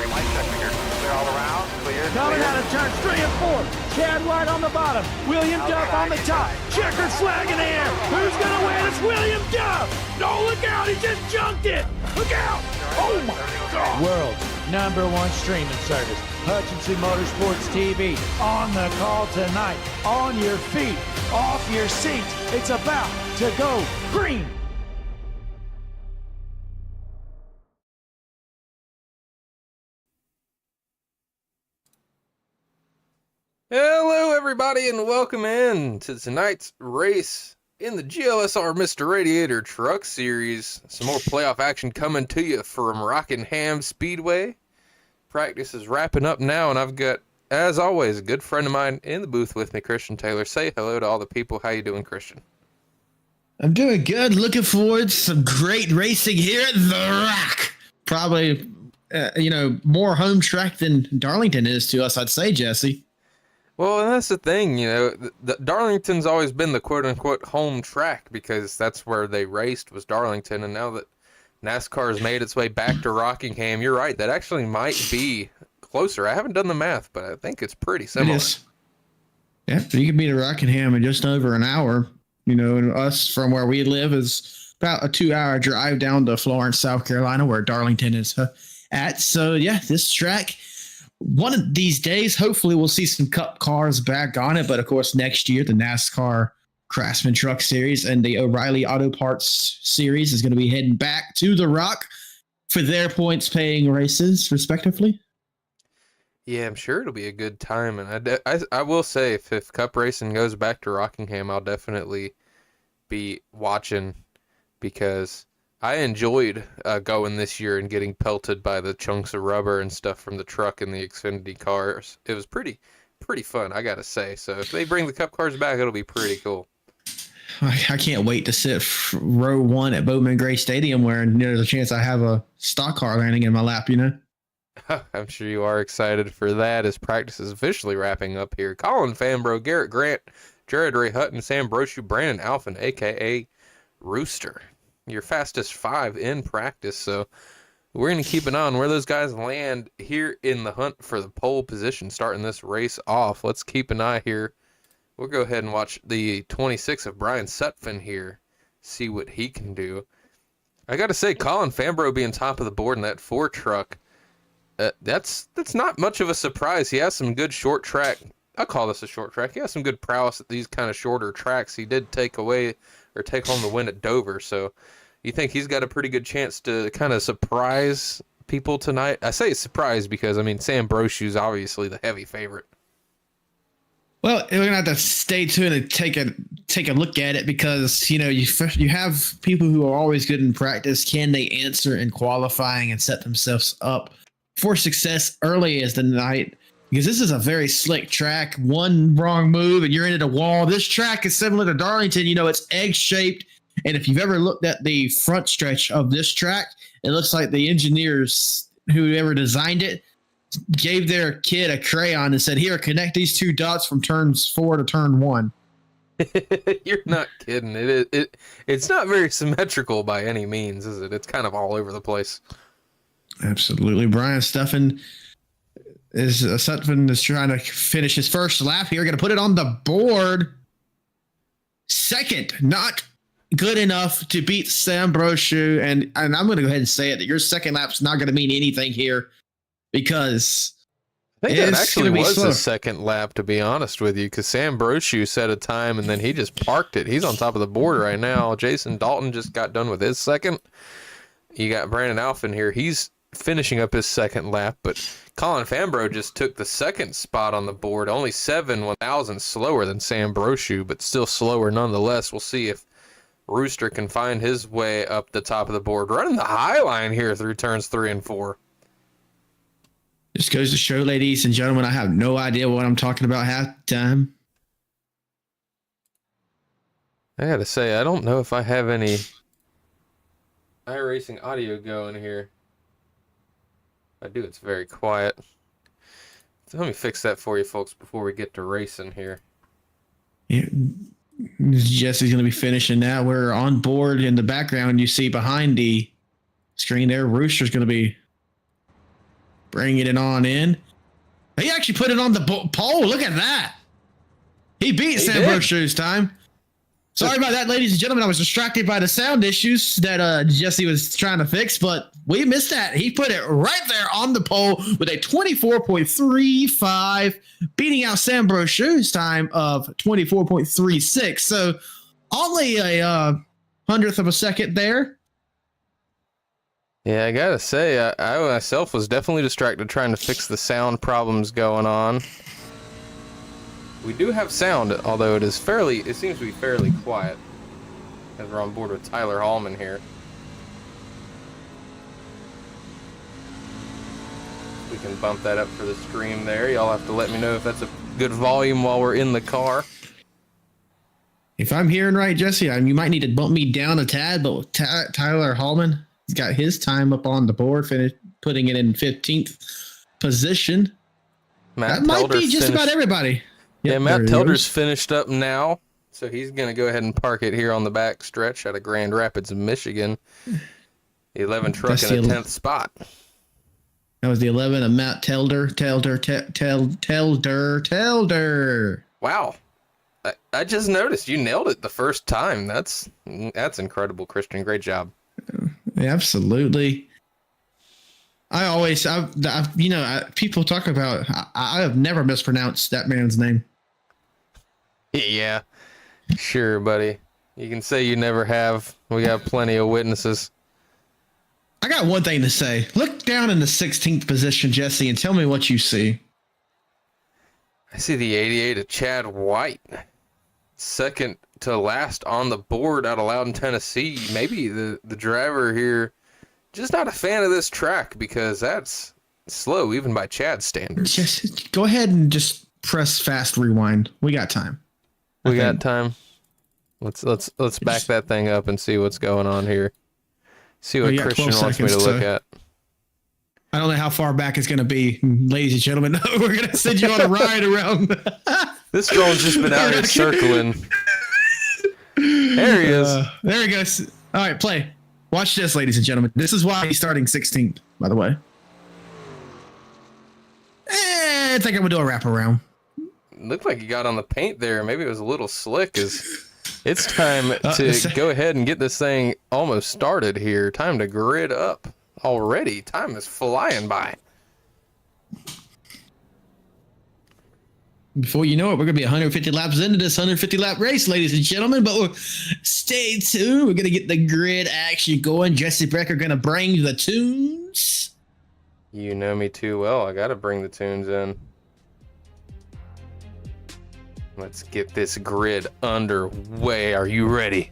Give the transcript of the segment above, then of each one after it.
green light check me here. Clear all around. Clear. Coming out of turns 3 and 4. Chad White on the bottom. William Duff on the top. Checkered flag in the air. Who's going to win? It's William Duff. No, look out. He just junked it. Look out. Oh, my God. World's #1 streaming service. Hutchinson Motorsports TV. On the call tonight. On your feet. Off your seats. It's about to go green. Hello, everybody, and welcome in to tonight's race in the GLSR Mr. Radiator Truck Series. Some more playoff action coming to you from Rockingham Speedway. Practice is wrapping up now, and I've got, as always, a good friend of mine in the booth with me, Christian Taylor. Say hello to all the people. How you doing, Christian? I'm doing good. Looking forward to some great racing here at The Rock. Probably, more home track than Darlington is to us, I'd say, Jesse. Well, and that's the thing, the Darlington's always been the quote-unquote home track because that's where they raced was Darlington, and now that NASCAR has made its way back to Rockingham, you're right, that actually might be closer. I haven't done the math, but I think it's pretty similar. It is. Yeah, you can be to Rockingham in just over an hour. And us from where we live is about a 2-hour drive down to Florence, South Carolina, where Darlington is at. So, yeah, this track... One of these days, hopefully we'll see some Cup cars back on it. But, of course, next year, the NASCAR Craftsman Truck Series and the O'Reilly Auto Parts Series is going to be heading back to The Rock for their points-paying races, respectively. Yeah, I'm sure it'll be a good time. And I will say, if Cup racing goes back to Rockingham, I'll definitely be watching because... I enjoyed going this year and getting pelted by the chunks of rubber and stuff from the truck and the Xfinity cars. It was pretty fun, I gotta say. So if they bring the Cup cars back, it'll be pretty cool. I can't wait to sit row 1 at Bowman Gray Stadium where there's a chance I have a stock car landing in my lap, I'm sure you are excited for that as practice is officially wrapping up here. Colin Fambro, Garrett Grant, Jared Ray Hutton, Sam Brochu, Brandon Alphin, a.k.a. Rooster. Your fastest 5 in practice, so we're going to keep an eye on where those guys land here in the hunt for the pole position starting this race off. Let's keep an eye here. We'll go ahead and watch the 26 of Brian Sutphin here, see what he can do. I got to say, Colin Fambro being top of the board in that 4 truck, that's not much of a surprise. He has some good short track. I'll call this a short track. He has some good prowess at these kind of shorter tracks. He did take home the win at Dover, so you think he's got a pretty good chance to kind of surprise people tonight? I say surprise because, Sam Brochu's obviously the heavy favorite. Well, we're going to have to stay tuned and take a look at it because, you have people who are always good in practice. Can they answer in qualifying and set themselves up for success early as the night? Because this is a very slick track. One wrong move and you're into the wall. This track is similar to Darlington. It's egg-shaped. And if you've ever looked at the front stretch of this track, it looks like the engineers, whoever designed it, gave their kid a crayon and said, here, connect these 2 dots from turns 4 to turn 1. You're not kidding. It's not very symmetrical by any means, is it? It's kind of all over the place. Absolutely. Brian Sutphin is trying to finish his first lap here. Going to put it on the board. Second, not good enough to beat Sam Brochu. And I'm going to go ahead and say it that your second lap's not going to mean anything here because I think that actually was his second lap, to be honest with you, because Sam Brochu set a time and then he just parked it. He's on top of the board right now. Jason Dalton just got done with his second. You got Brandon Alphin here. He's finishing up his second lap, but Colin Fambro just took the second spot on the board, only 1,000 slower than Sam Brochu, but still slower nonetheless. We'll see if Rooster can find his way up the top of the board, running the high line here through turns 3 and 4. Just goes to show, ladies and gentlemen, I have no idea what I'm talking about half the time. I gotta say, I don't know if I have any iRacing audio going here. I do, it's very quiet. So let me fix that for you folks before we get to racing here. Yeah, Jesse's going to be finishing now. We're on board in the background. You see behind the screen there, Rooster's going to be Bringing it on in. He actually put it on the pole. Look at that. He beat Sam Brochu's time. Sorry about that, ladies and gentlemen. I was distracted by the sound issues that Jesse was trying to fix, but we missed that. He put it right there on the pole with a 24.35, beating out Sam Brochu's time of 24.36. So only a hundredth of a second there. Yeah, I gotta say, I myself was definitely distracted trying to fix the sound problems going on. We do have sound, although it seems to be fairly quiet, as we're on board with Tyler Hallman here. We can bump that up for the stream there. Y'all have to let me know if that's a good volume while we're in the car. If I'm hearing right, Jesse, you might need to bump me down a tad, but with Tyler Hallman, he's got his time up on the board, putting it in 15th position. Matt that might Telder's be just about everybody. Yeah, Matt Telder's finished up now, so he's going to go ahead and park it here on the back stretch out of Grand Rapids, Michigan. The 11 truck in the 10th spot. That was the 11 of Matt Telder. Wow. I just noticed you nailed it the first time. That's incredible, Christian. Great job. Absolutely. People talk about, I have never mispronounced that man's name. Yeah, sure, buddy. You can say you never have. We got plenty of witnesses. I got one thing to say. Look down in the 16th position, Jesse, and tell me what you see. I see the 88 of Chad White. Second to last on the board out of Loudon, Tennessee. Maybe the driver here just not a fan of this track because that's slow even by Chad's standards. Just go ahead and just press fast rewind. We got time. We got time. Let's back that thing up and see what's going on here. See what Christian wants me to look at. I don't know how far back it's going to be, ladies and gentlemen. We're going to send you on a ride around. This drone's just been out here circling. There he is. There he goes. All right, play. Watch this, ladies and gentlemen. This is why he's starting 16th, by the way. I think I'm going to do a wraparound. Looked like he got on the paint there. Maybe it was a little slick. It's time to go ahead and get this thing almost started here. Time to grid up already. Time is flying by. Before you know it, we're going to be 150 laps into this 150-lap race, ladies and gentlemen. But stay tuned. We're going to get the grid action going. Jesse Brecker going to bring you the tunes. You know me too well. I got to bring the tunes in. Let's get this grid underway. Are you ready?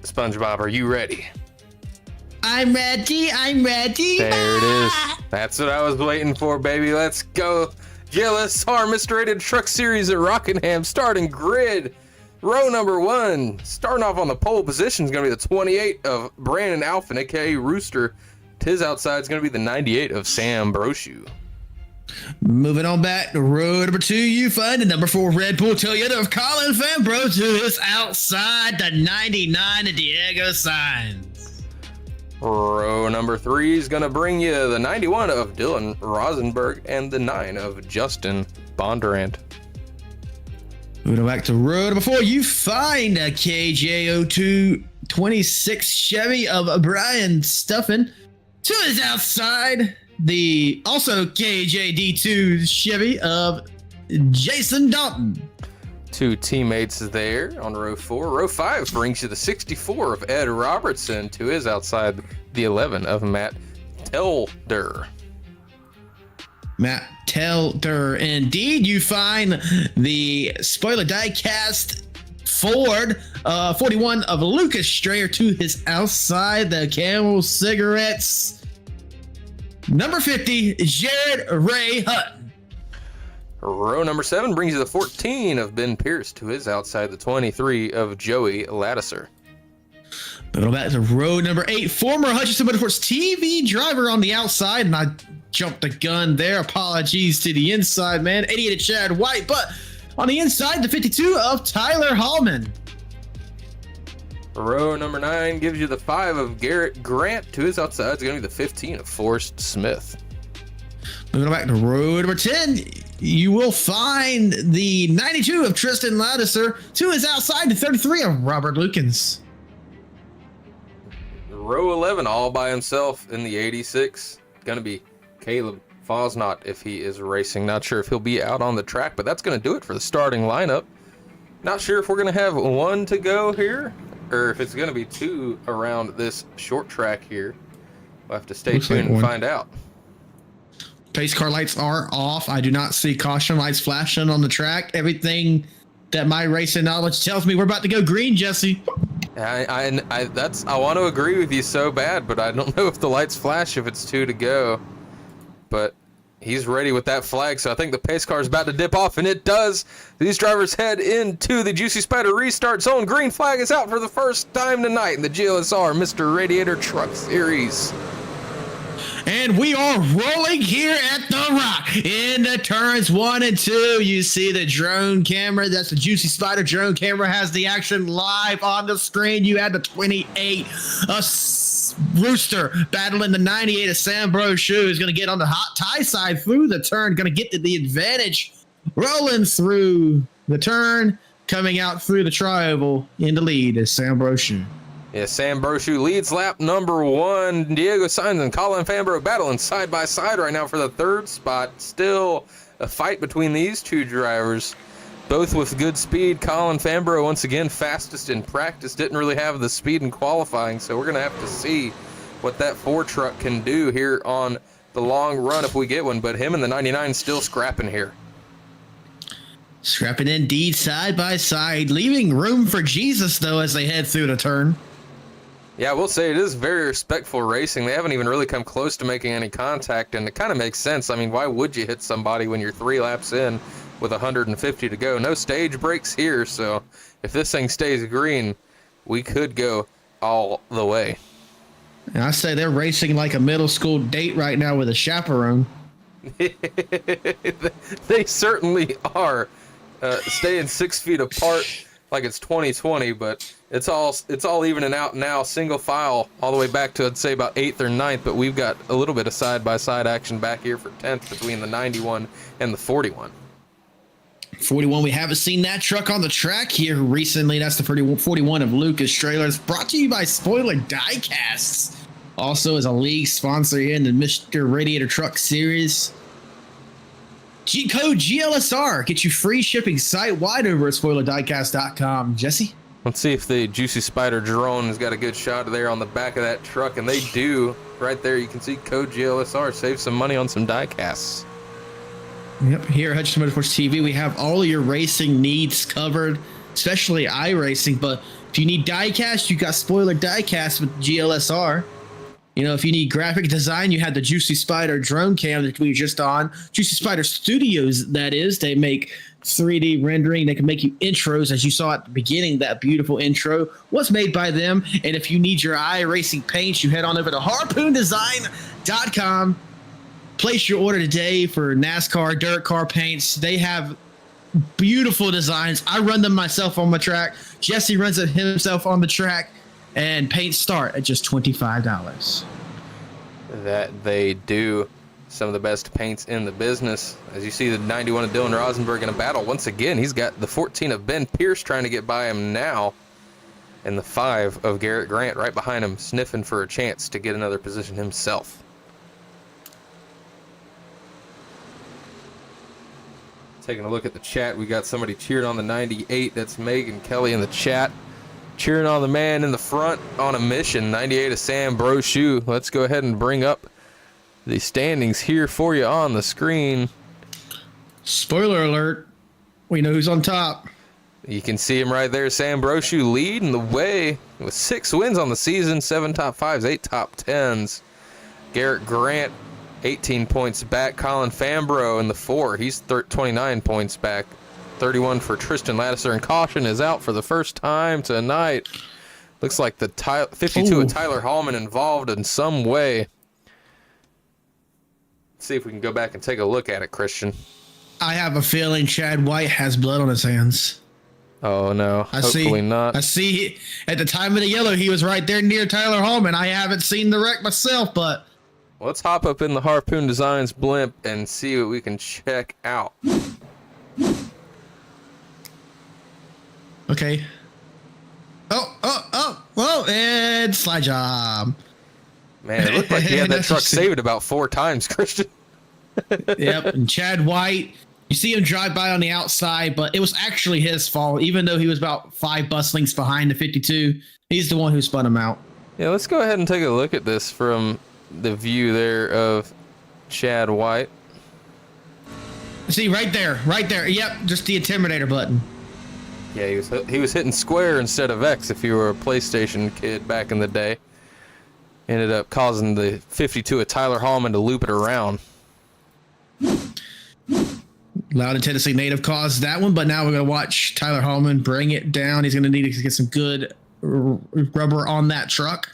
SpongeBob, are you ready? I'm ready. There it is. That's what I was waiting for, baby. Let's go. GLSR Mr. Rated Truck Series at Rockingham starting grid. Row number 1. Starting off on the pole position is going to be the 28 of Brandon Alphin, a.k.a. Rooster. To his outside is going to be the 98 of Sam Brochu. Moving on back to row number 2, you find the number 4 Red Bull Toyota of Colin Fambro to his outside, the 99 of Diego Sainz. Row number 3 is going to bring you the 91 of Dylan Rosenberg and the 9 of Justin Bondurant. Moving back to row number 4, you find a KJ02 26 Chevy of Brian Stuffin to his outside. The also KJD2 Chevy of Jason Dalton. 2 teammates there on row 4. Row 5 brings you the 64 of Ed Robertson to his outside, the 11 of Matt Telder. Matt Telder, indeed. You find the spoiler die-cast Ford 41 of Lucas Strayer to his outside, the Camel Cigarettes. Number 50, Jared Ray Hutton. Row number 7 brings you the 14 of Ben Pierce to his outside, the 23 of Joey Lattiser. Moving back to row number 8, former Hutchinson Motorsports TV driver on the outside, and I jumped the gun there. Apologies to the inside, man. 88 of Chad White, but on the inside, the 52 of Tyler Hallman. Row number 9 gives you the 5 of Garrett Grant. To his outside is going to be the 15 of Forrest Smith. Moving back to row number 10, you will find the 92 of Tristan Lattiser. To his outside, the 33 of Robert Lukens. Row 11 all by himself in the 86. Going to be Caleb Fosnot if he is racing. Not sure if he'll be out on the track, but that's going to do it for the starting lineup. Not sure if we're going to have one to go here, or if it's going to be two around this short track here. We'll have to stay tuned and find out. Pace car lights are off. I do not see caution lights flashing on the track. Everything that my racing knowledge tells me we're about to go green, Jesse. I want to agree with you so bad, but I don't know if the lights flash if it's two to go. But he's ready with that flag, so I think the pace car is about to dip off, and it does. These drivers head into the Juicy Spider restart zone. Green flag is out for the first time tonight in the GLSR Mr. Radiator Truck Series. And we are rolling here at the Rock in the turns 1 and 2. You see the drone camera. That's the Juicy Spider drone camera. Has the action live on the screen. You had the 28 Rooster battling the 98 of Sam Brochu. Who's going to get on the hot tie side through the turn. Going to get to the advantage. Rolling through the turn. Coming out through the tri-oval in the lead is Sam Brochu. Yeah, Sam Brochu leads lap number 1. Diego Sainz and Colin Fambro battling side by side right now for the third spot. Still a fight between these two drivers, both with good speed. Colin Fambro, once again, fastest in practice. Didn't really have the speed in qualifying, so we're going to have to see what that Ford truck can do here on the long run if we get one. But him and the 99 still scrapping here. Scrapping indeed side by side, leaving room for Jesus, though, as they head through the turn. Yeah, I will say it is very respectful racing. They haven't even really come close to making any contact, and it kind of makes sense. I mean, why would you hit somebody when you're 3 laps in with 150 to go? No stage breaks here, so if this thing stays green, we could go all the way. And I say they're racing like a middle school date right now with a chaperone. They certainly are staying 6 feet apart like it's 2020, but it's all evening out now. Single file all the way back to, I'd say, about 8th or 9th, but we've got a little bit of side-by-side action back here for 10th between the 91 and the 41. 41, we haven't seen that truck on the track here recently. That's the 41 of Lucas Trailers, brought to you by Spoiler Diecasts. Also as a league sponsor here in the Mr. Radiator Truck Series. Code GLSR. Get you free shipping site-wide over at SpoilerDiecast.com. Jesse? Let's see if the Juicy Spider drone has got a good shot there on the back of that truck, and they do. Right there, you can see code GLSR. Save some money on some die casts. Yep, here at Hutchinson Motorsports TV, we have all your racing needs covered, especially iRacing. But if you need die cast, you got Spoiler Diecast with GLSR. You know, if you need graphic design, you have the Juicy Spider drone cam that we were just on. Juicy Spider Studios, that is. They make 3D rendering. They can make you intros, as you saw at the beginning. That beautiful intro was made by them. And if you need your iRacing paints, you head on over to harpoondesign.com. Place your order today for NASCAR dirt car paints. They have beautiful designs. I run them myself on my track. Jesse runs it himself on the track. And paints start at just $25. That they do. Some of the best paints in the business. As you see, the 91 of Dylan Rosenberg in a battle. Once again, he's got the 14 of Ben Pierce trying to get by him now. And the 5 of Garrett Grant right behind him, sniffing for a chance to get another position himself. Taking a look at the chat, we got somebody cheering on the 98. That's Megan Kelly in the chat. Cheering on the man in the front on a mission, 98 of Sam Brochu. Let's go ahead and bring up the standings here for you on the screen. Spoiler alert, we know who's on top. You can see him right there, Sam Brochu leading the way with 6 wins on the season, 7 top 5s, 8 top 10s. Garrett Grant, 18 points back. Colin Fambro in the 4, he's 29 points back. 31 for Tristan Lattiser, and caution is out for the first time tonight. Looks like the 52 of Tyler Hallman involved in some way. Let's see if we can go back and take a look at it, Christian. I have a feeling Chad White has blood on his hands. Oh no, hopefully not. I see. At the time of the yellow, he was right there near Tyler Holman. I haven't seen the wreck myself, but Let's hop up in the Harpoon Designs blimp and see what we can check out. okay. Whoa, and slide job. Man, it looked like he had that truck saved about 4 times, Christian. Yep, and Chad White, you see him drive by on the outside, but it was actually his fault, even though he was about 5 bus lengths behind the 52. He's the one who spun him out. Yeah, let's go ahead and take a look at this from the view there of Chad White. See, right there. Yep, just the Intimidator button. Yeah, he was hitting square instead of X if you were a PlayStation kid back in the day. Ended up causing the 52 of Tyler Hallman to loop it around. Loudon, Tennessee native caused that one, but now we're going to watch Tyler Hallman bring it down. He's going to need to get some good rubber on that truck.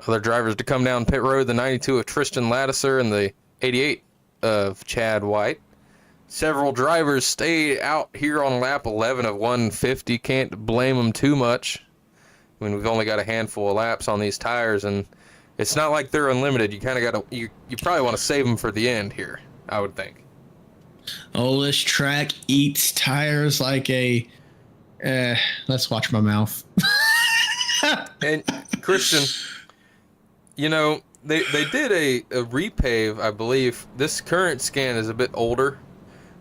Other drivers to come down pit road, the 92 of Tristan Lattiser and the 88 of Chad White. Several drivers stayed out here on lap 11 of 150. Can't blame them too much. I mean, we've only got a handful of laps on these tires, and it's not like they're unlimited. You kind of got to, you probably want to save them for the end here, I would think. Oh, this track eats tires like a, let's watch my mouth. And Christian, you know, they did a repave, I believe. This current scan is a bit older,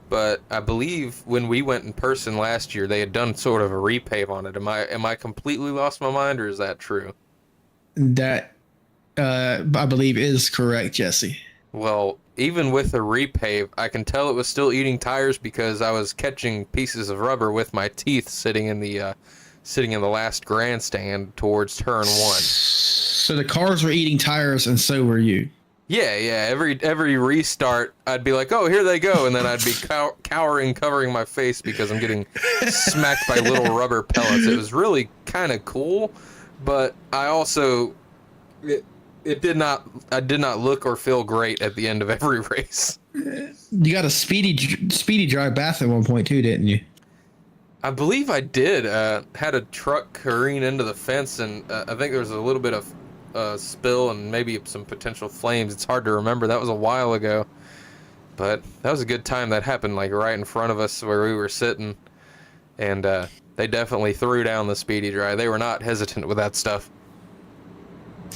but I believe when we went in person last year, they had done sort of a repave on it. Am I completely lost my mind, or is that true? That, I believe is correct, Jesse. Well, even with the repave, I can tell it was still eating tires because I was catching pieces of rubber with my teeth sitting in the last grandstand towards turn 1. So the cars were eating tires, and so were you. Yeah. Every restart, I'd be like, "Oh, here they go," and then I'd be cowering, covering my face because I'm getting smacked by little rubber pellets. It was really kind of cool, but I also I did not look or feel great at the end of every race. You got a speedy drive bath at one point too, didn't you? I believe I did. Had a truck careen into the fence, and I think there was a little bit of spill and maybe some potential flames. It's hard to remember. That was a while ago, but that was a good time. That happened like right in front of us where we were sitting, and they definitely threw down the speedy dry. They were not hesitant with that stuff.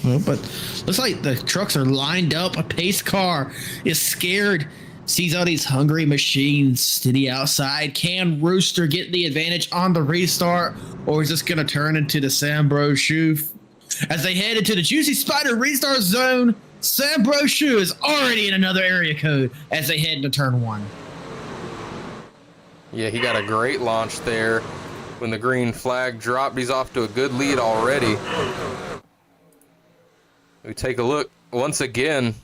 Well, but looks like the trucks are lined up. A pace car is scared, sees all these hungry machines to the outside. Can Rooster get the advantage on the restart, or is this going to turn into the Sam Brochu? As they head into the Juicy Spider restart zone, Sam Brochu is already in another area code as they head into turn 1. Yeah, he got a great launch there. When the green flag dropped, he's off to a good lead already. We take a look once again.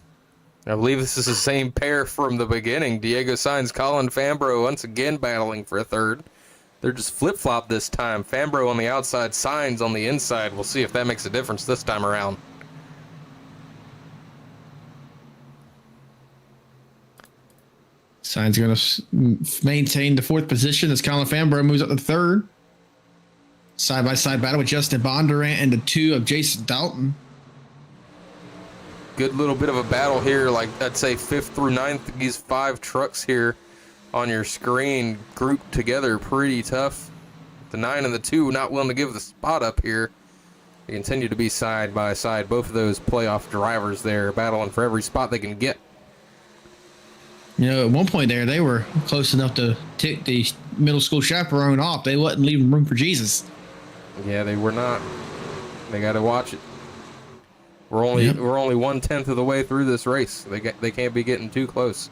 I believe this is the same pair from the beginning. Diego Sainz, Colin Fambro once again battling for a third. They're just flip-flop this time. Fambro on the outside, Sainz on the inside. We'll see if that makes a difference this time around. Sainz going to maintain the 4th position as Colin Fambro moves up to 3rd. Side-by-side battle with Justin Bondurant and the 2 of Jason Dalton. Good little bit of a battle here, like I'd say 5th through 9th. These 5 trucks here on your screen grouped together pretty tough. The 9 and the 2 not willing to give the spot up here. They continue to be side by side. Both of those playoff drivers there battling for every spot they can get. You know, at one point there, they were close enough to tick the middle school chaperone off. They wasn't leaving room for Jesus. Yeah, they were not. They got to watch it. We're only 1/10 of the way through this race. They can't be getting too close.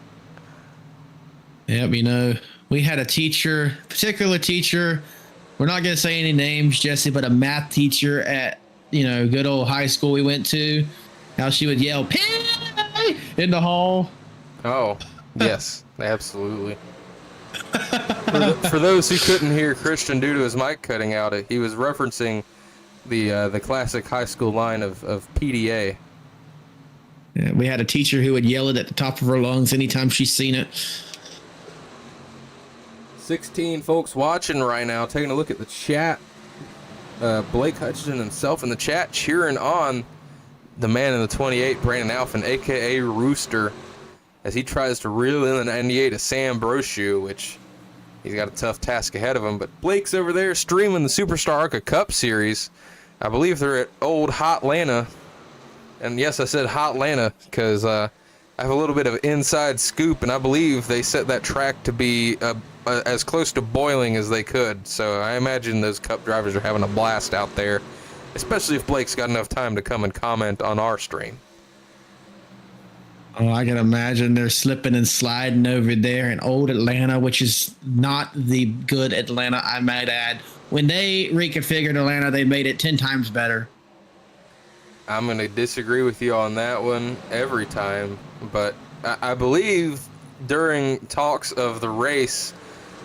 Yep, you know, we had a teacher, particular teacher. We're not going to say any names, Jesse, but a math teacher at, you know, good old high school we went to. How she would yell, "Pay!" in the hall. Oh, yes, absolutely. For those who couldn't hear Christian due to his mic cutting out, he was referencing the classic high school line of PDA. Yeah, we had a teacher who would yell it at the top of her lungs anytime she's seen it. 16 folks watching right now, taking a look at the chat. Blake Hutchinson himself in the chat cheering on the man in the 28, Brandon Alphen, aka Rooster, as he tries to reel in the 98 of Sam Brochu, which he's got a tough task ahead of him. But Blake's over there streaming the Superstar ARCA Cup Series. I believe they're at Old Hotlanta. And yes, I said Hotlanta because I have a little bit of inside scoop, and I believe they set that track to be as close to boiling as they could. So I imagine those Cup drivers are having a blast out there, especially if Blake's got enough time to come and comment on our stream. Oh, I can imagine they're slipping and sliding over there in Old Atlanta, which is not the good Atlanta, I might add. When they reconfigured Atlanta, they made it 10 times better. I'm going to disagree with you on that one every time, but I believe during talks of the race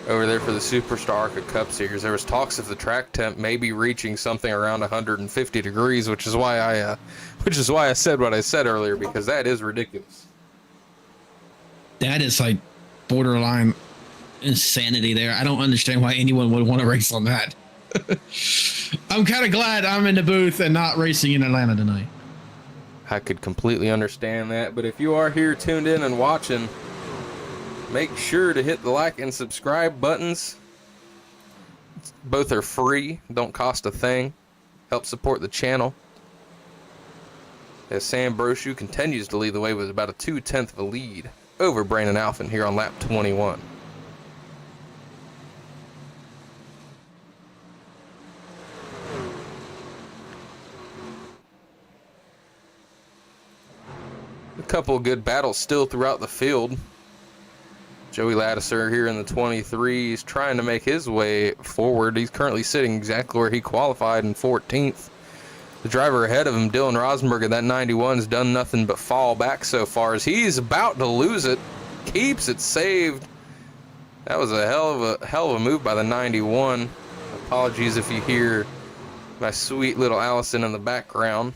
over there for the Superstar ARCA Cup Series, there was talks of the track temp maybe reaching something around 150 degrees, which is why I said what I said earlier, because that is ridiculous. That is like borderline insanity there. I don't understand why anyone would want to race on that. I'm kind of glad I'm in the booth and not racing in Atlanta tonight. I could completely understand that, but if you are here tuned in and watching, make sure to hit the like and subscribe buttons. Both are free, don't cost a thing. Help support the channel. As Sam Brochu continues to lead the way with about a 2/10 of a lead over Brandon Alphen here on lap 21. A couple of good battles still throughout the field. Joey Ladisser here in the 23 is trying to make his way forward. He's currently sitting exactly where he qualified in 14th. The driver ahead of him, Dylan Rosenberg, at that 91, has done nothing but fall back so far as he's about to lose it. Keeps it saved. That was a hell of a move by the 91. Apologies if you hear my sweet little Allison in the background.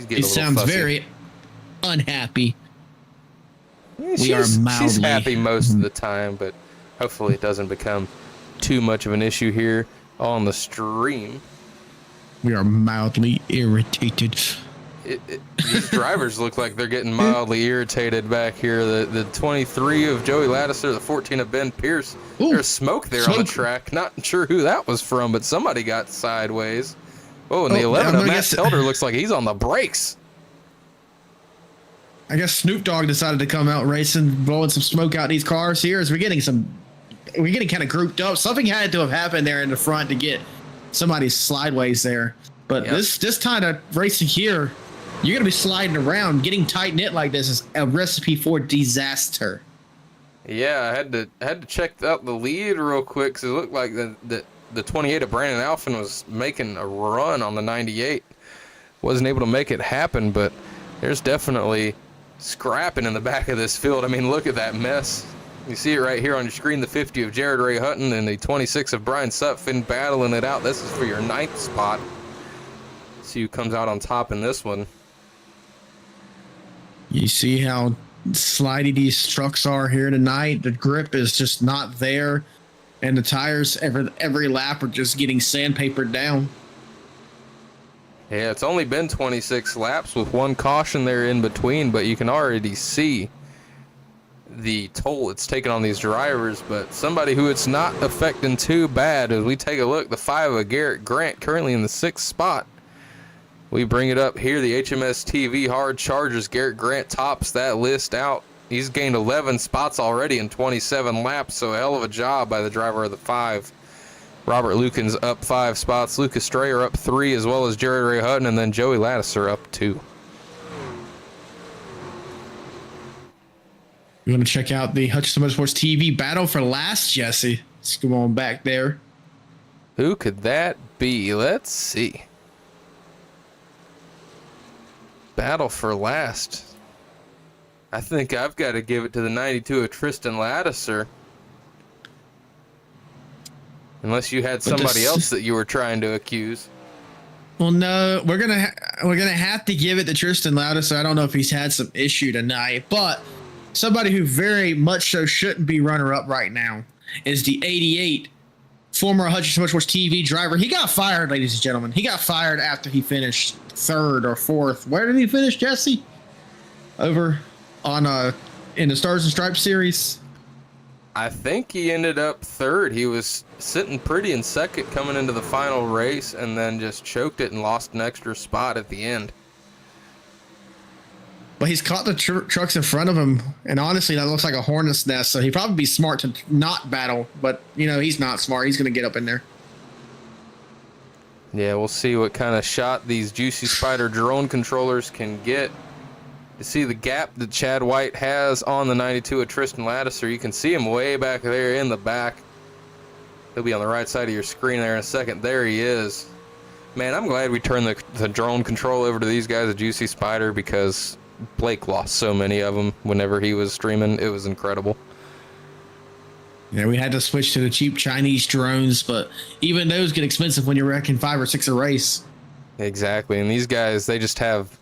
He sounds very unhappy. Yeah, she's happy most of the time, but hopefully it doesn't become too much of an issue here on the stream. We are mildly irritated. These drivers look like they're getting mildly irritated back here. The 23 of Joey Ladisser, the 14 of Ben Pierce. Ooh, there's smoke there on the track. Not sure who that was from, but somebody got sideways. Oh, and the 11 of Matt Helder looks like he's on the brakes. I guess Snoop Dogg decided to come out racing, blowing some smoke out these cars here as we're getting kind of grouped up. Something had to have happened there in the front to get somebody slideways there. But yep. This kind of racing here, you're going to be sliding around. Getting tight-knit like this is a recipe for disaster. Yeah, I had to check out the lead real quick because it looked like the 28 of Brandon Alphen was making a run on the 98. Wasn't able to make it happen, but there's definitely scrapping in the back of this field. I mean, look at that mess. You see it right here on your screen, the 50 of Jared Ray Hutton and the 26 of Brian Sutphin battling it out. This is for your 9th spot. See who comes out on top in this one. You see how slidey these trucks are here tonight. The grip is just not there, and the tires every lap are just getting sandpapered down. Yeah, it's only been 26 laps with one caution there in between, but you can already see the toll it's taken on these drivers. But somebody who it's not affecting too bad, as we take a look, the 5 of Garrett Grant currently in the 6th spot. We bring it up here, the HMS TV Hard Chargers. Garrett Grant tops that list out. He's gained 11 spots already in 27 laps, so a hell of a job by the driver of the 5. Robert Lucan's up 5 spots. Lucas Strayer up 3, as well as Jared Ray Hutton, and then Joey Ladisser up 2. You want to check out the Hutchinson Motorsports TV battle for last, Jesse? Let's go on back there. Who could that be? Let's see. Battle for last. I think I've got to give it to the 92 of Tristan Ladisser. Unless you had somebody else that you were trying to accuse. Well, no, we're gonna have to give it to Tristan Ladisser. I don't know if he's had some issue tonight, but somebody who very much so shouldn't be runner-up right now is the 88 former Hutchinson Motorsports TV driver. He got fired, ladies and gentlemen. He got fired after he finished 3rd or 4th. Where did he finish, Jesse? Over on in the Stars and Stripes series. I think he ended up 3rd. He was sitting pretty in 2nd coming into the final race, and then just choked it and lost an extra spot at the end. But he's caught the trucks in front of him, and honestly, that looks like a hornet's nest. So he'd probably be smart to not battle, but you know he's not smart. He's going to get up in there. Yeah, we'll see what kind of shot these Juicy Spider drone controllers can get. You see the gap that Chad White has on the 92 of Tristan Lattiser. You can see him way back there in the back. He'll be on the right side of your screen there in a second. There he is. Man, I'm glad we turned the drone control over to these guys at Juicy Spider, because Blake lost so many of them whenever he was streaming. It was incredible. Yeah, we had to switch to the cheap Chinese drones, but even those get expensive when you're wrecking 5 or 6 a race. Exactly, and these guys, they just have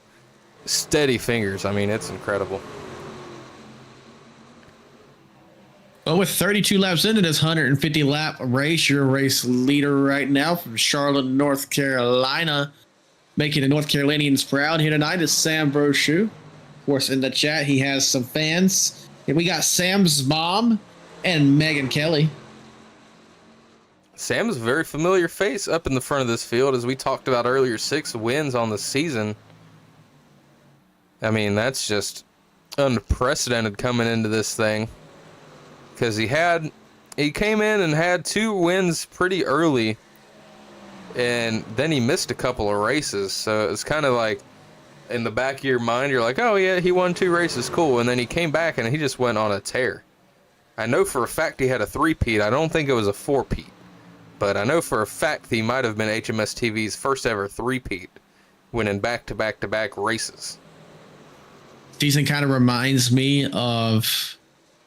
steady fingers. I mean, it's incredible. Well, with 32 laps into this 150-lap race, your race leader right now from Charlotte, North Carolina, making the North Carolinians proud here tonight is Sam Brochu. Of course, in the chat, he has some fans. And we got Sam's mom and Megan Kelly. Sam's a very familiar face up in the front of this field. As we talked about earlier, 6 wins on the season. I mean, that's just unprecedented coming into this thing. Because he came in and had 2 wins pretty early, and then he missed a couple of races. So it's kind of like, in the back of your mind, you're like, oh yeah, he won 2 races, cool. And then he came back and he just went on a tear. I know for a fact he had a 3-peat. I don't think it was a 4-peat, but I know for a fact he might have been HMS TV's first ever 3-peat, winning back-to-back-to-back races. Season kind of reminds me of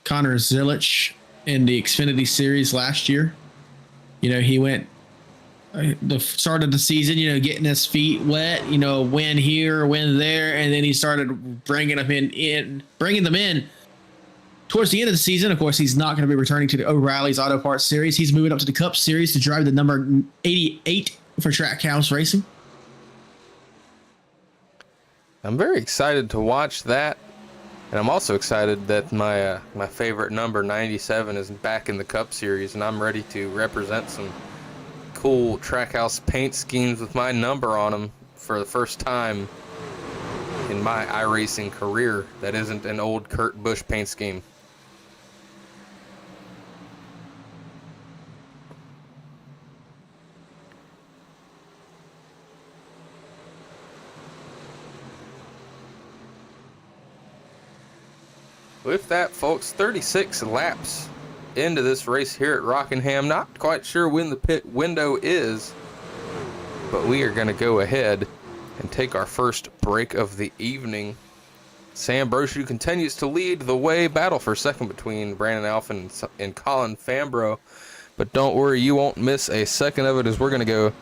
Connor Zilich in the Xfinity Series last year. You know, he went the start of the season, you know, getting his feet wet, you know, win here, win there, and then he started bringing them in towards the end of the season. Of course, he's not going to be returning to the O'Reilly's Auto Parts Series. He's moving up to the Cup Series to drive the number 88 for Trackhouse Racing. I'm very excited to watch that, and I'm also excited that my favorite number 97 is back in the Cup Series, and I'm ready to represent some cool Trackhouse paint schemes with my number on them for the first time in my iRacing career. That isn't an old Kurt Busch paint scheme. With that, folks, 36 laps into this race here at Rockingham. Not quite sure when the pit window is, but we are going to go ahead and take our first break of the evening. Sam Brochu continues to lead the way. Battle for second between Brandon Alphen and Colin Fambro. But don't worry, you won't miss a second of it, as we're going to go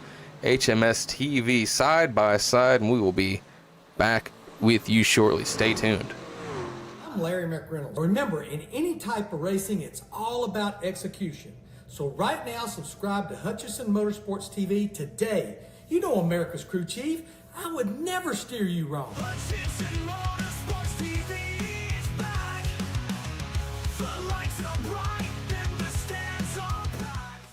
HMS TV side by side, and we will be back with you shortly. Stay tuned. I'm Larry McReynolds. Remember, in any type of racing, it's all about execution. So right now, subscribe to Hutchinson Motorsports TV today. You know America's crew chief. I would never steer you wrong. Hutchinson Motorsports TV is back. The lights are bright, and the stands are packed.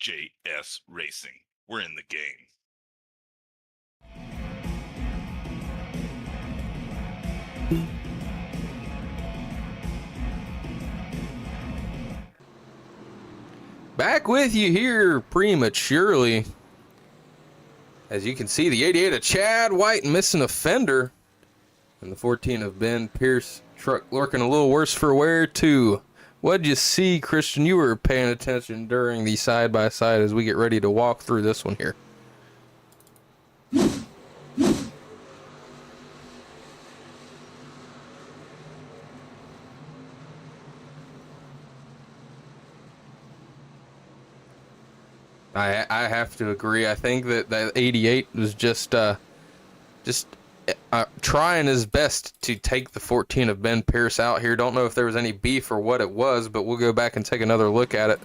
JS Racing. We're in the game. Back with you here prematurely. As you can see, the 88 of Chad White missing a fender. And the 14 of Ben Pierce truck looking a little worse for wear too. What'd you see, Christian? You were paying attention during the side-by-side as we get ready to walk through this one here. I have to agree. I think that 88 was just trying his best to take the 14 of Ben Pierce out here. Don't know if there was any beef or what it was, but we'll go back and take another look at it.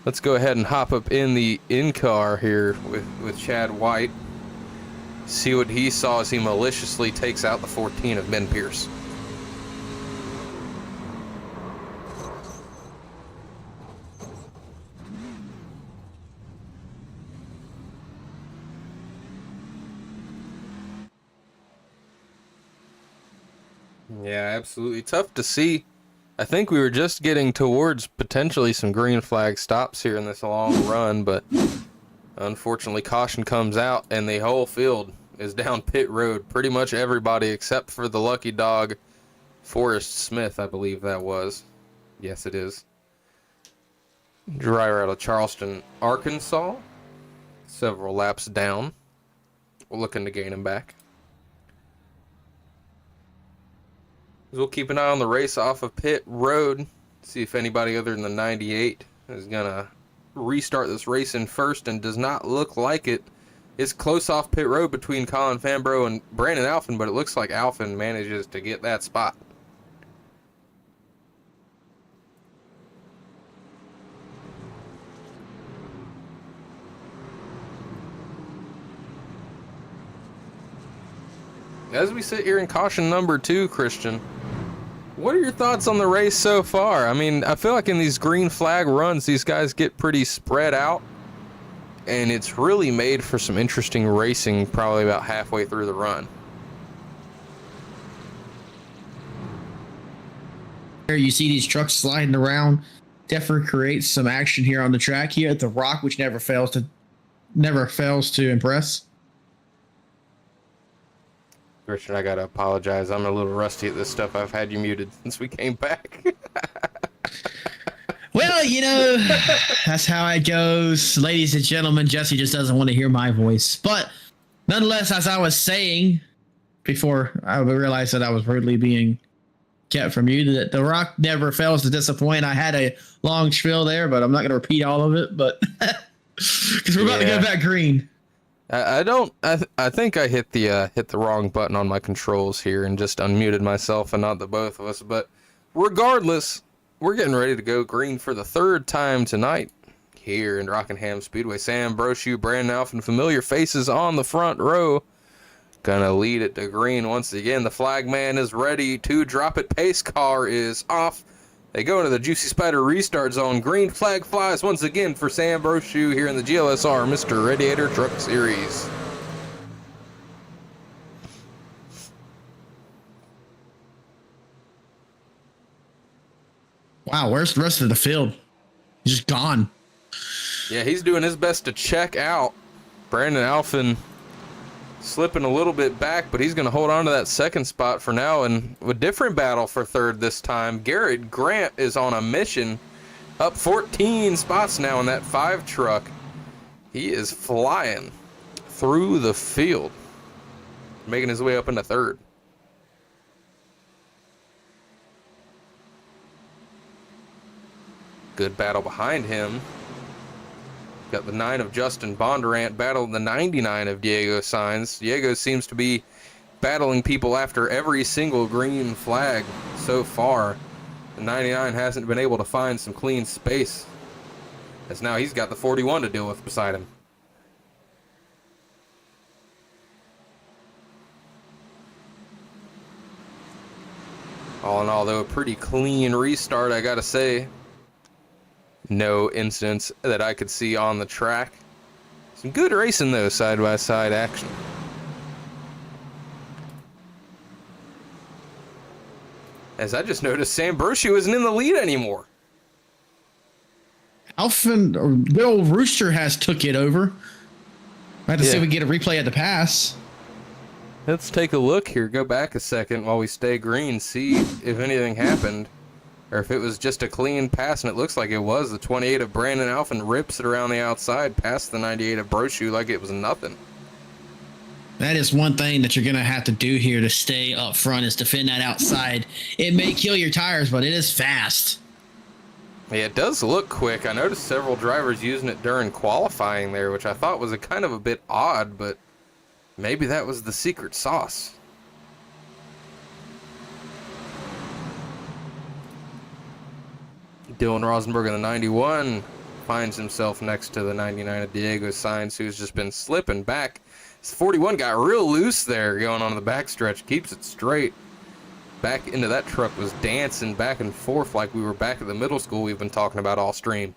Let's go ahead and hop up in the in-car here with Chad White. See what he saw as he maliciously takes out the 14 of Ben Pierce. Yeah, absolutely. Tough to see. I think we were just getting towards potentially some green flag stops here in this long run, but unfortunately caution comes out and the whole field is down pit road. Pretty much everybody except for the lucky dog, Forrest Smith, I believe that was. Yes, it is. Driver out of Charleston, Arkansas. Several laps down. We're looking to gain him back. We'll keep an eye on the race off of pit road. See if anybody other than the 98 is going to restart this race in first, and does not look like it. It's close off pit road between Colin Fambrough and Brandon Alphin, but it looks like Alphin manages to get that spot. As we sit here in caution number 2, Christian, what are your thoughts on the race so far? I mean, I feel like in these green flag runs, these guys get pretty spread out, and it's really made for some interesting racing probably about halfway through the run. You see these trucks sliding around. Definitely creates some action here on the track here at the Rock, which never fails to impress. Christian, I gotta apologize. I'm a little rusty at this stuff. I've had you muted since we came back. Well, you know, that's how it goes. Ladies and gentlemen, Jesse just doesn't want to hear my voice. But nonetheless, as I was saying before I realized that I was rudely being kept from you, that the Rock never fails to disappoint. I had a long spiel there, but I'm not going to repeat all of it. But because we're about to go back green. I think I hit the wrong button on my controls here and just unmuted myself, and not the both of us. But regardless, we're getting ready to go green for the third time tonight here in Rockingham Speedway. Sam Brochu, Brandon Alphin, familiar faces on the front row. Gonna lead it to green once again. The flag man is ready to drop it. Pace car is off. They go into the Juicy Spider restart zone. Green flag flies once again for Sam Brochu here in the GLSR Mr. Radiator Truck Series. Wow, where's the rest of the field? He's just gone. Yeah, he's doing his best to check out. Brandon Alphin slipping a little bit back, but he's going to hold on to that second spot for now. And a different battle for third this time. Garrett Grant is on a mission, up 14 spots now in that 5 truck. He is flying through the field, making his way up into third. Good battle behind him. Got the 9 of Justin Bondurant battling the 99 of Diego Sainz. Diego seems to be battling people after every single green flag so far. The 99 hasn't been able to find some clean space, as now he's got the 41 to deal with beside him. All in all, though, a pretty clean restart, I gotta say. No incidents that I could see on the track. Some good racing, though, side-by-side action. As I just noticed, Sam Brochu isn't in the lead anymore. Alphin, or good old Rooster, has took it over. I have to see if we get a replay of the pass. Let's take a look here. Go back a second while we stay green. See if anything happened, or if it was just a clean pass, and it looks like it was. The 28 of Brandon Alphin rips it around the outside past the 98 of Brochu like it was nothing. That is one thing that you're going to have to do here to stay up front, is defend that outside. It may kill your tires, but it is fast. Yeah, it does look quick. I noticed several drivers using it during qualifying there, which I thought was a kind of a bit odd, but maybe that was the secret sauce. Dylan Rosenberg in the 91 finds himself next to the 99 of Diego Sainz, who's just been slipping back. His 41 got real loose there going on the backstretch, keeps it straight. Back into that truck was dancing back and forth like we were back at the middle school we've been talking about all stream.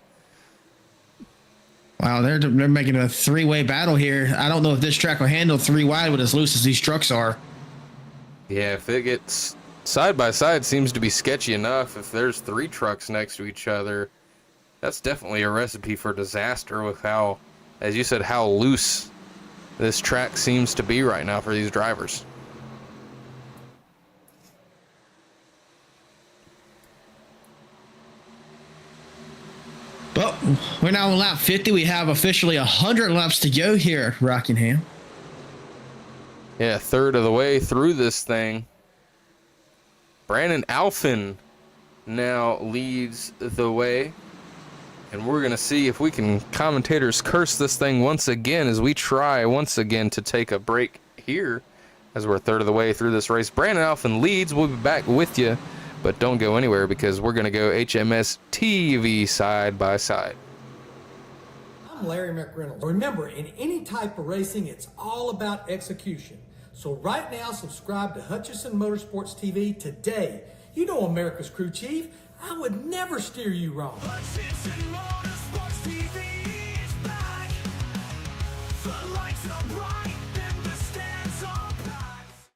Wow, they're making a three-way battle here. I don't know if this track will handle three wide with as loose as these trucks are. Yeah, if it gets side by side, seems to be sketchy enough. If there's three trucks next to each other, that's definitely a recipe for disaster with how, as you said, how loose this track seems to be right now for these drivers. Well, we're now on lap 50. We have officially 100 laps to go here at Rockingham. Yeah, third of the way through this thing. Brandon Alphin now leads the way. And we're going to see if we can commentators curse this thing once again as we try once again to take a break here as we're third of the way through this race. Brandon Alphin leads. We'll be back with you, but don't go anywhere because we're going to go HMS TV side by side. I'm Larry McReynolds. Remember, in any type of racing, it's all about execution. So right now, subscribe to Hutchison Motorsports TV today. You know America's crew chief. I would never steer you wrong. Hutchison Motorsports TV is back. The lights are bright and the stands are packed.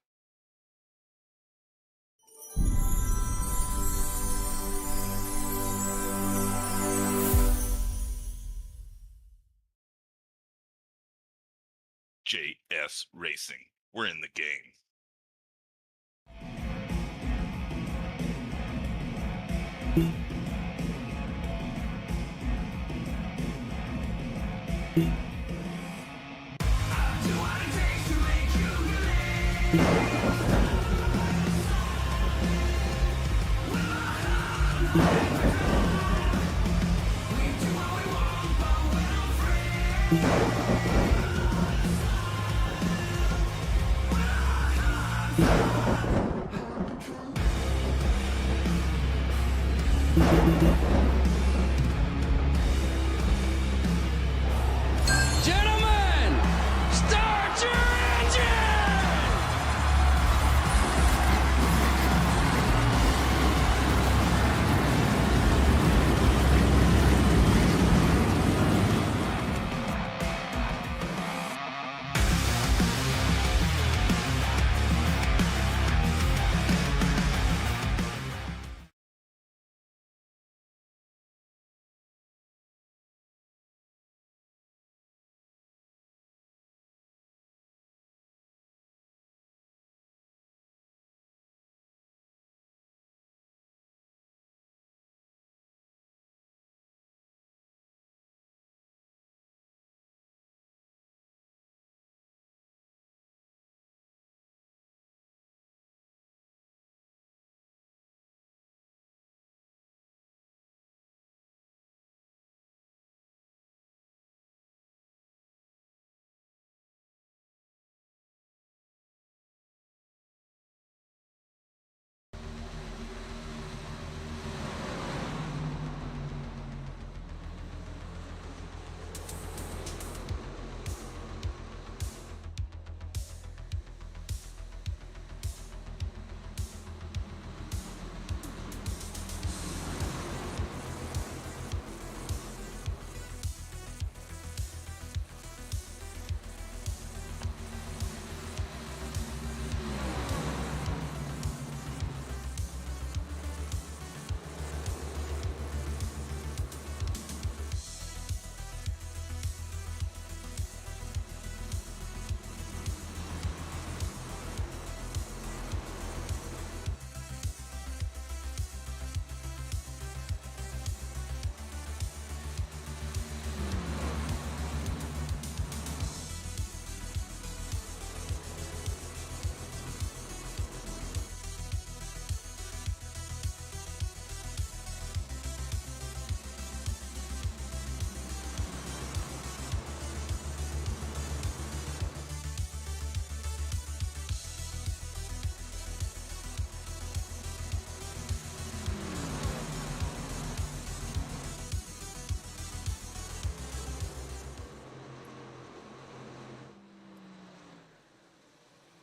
JS Racing. We're in the game.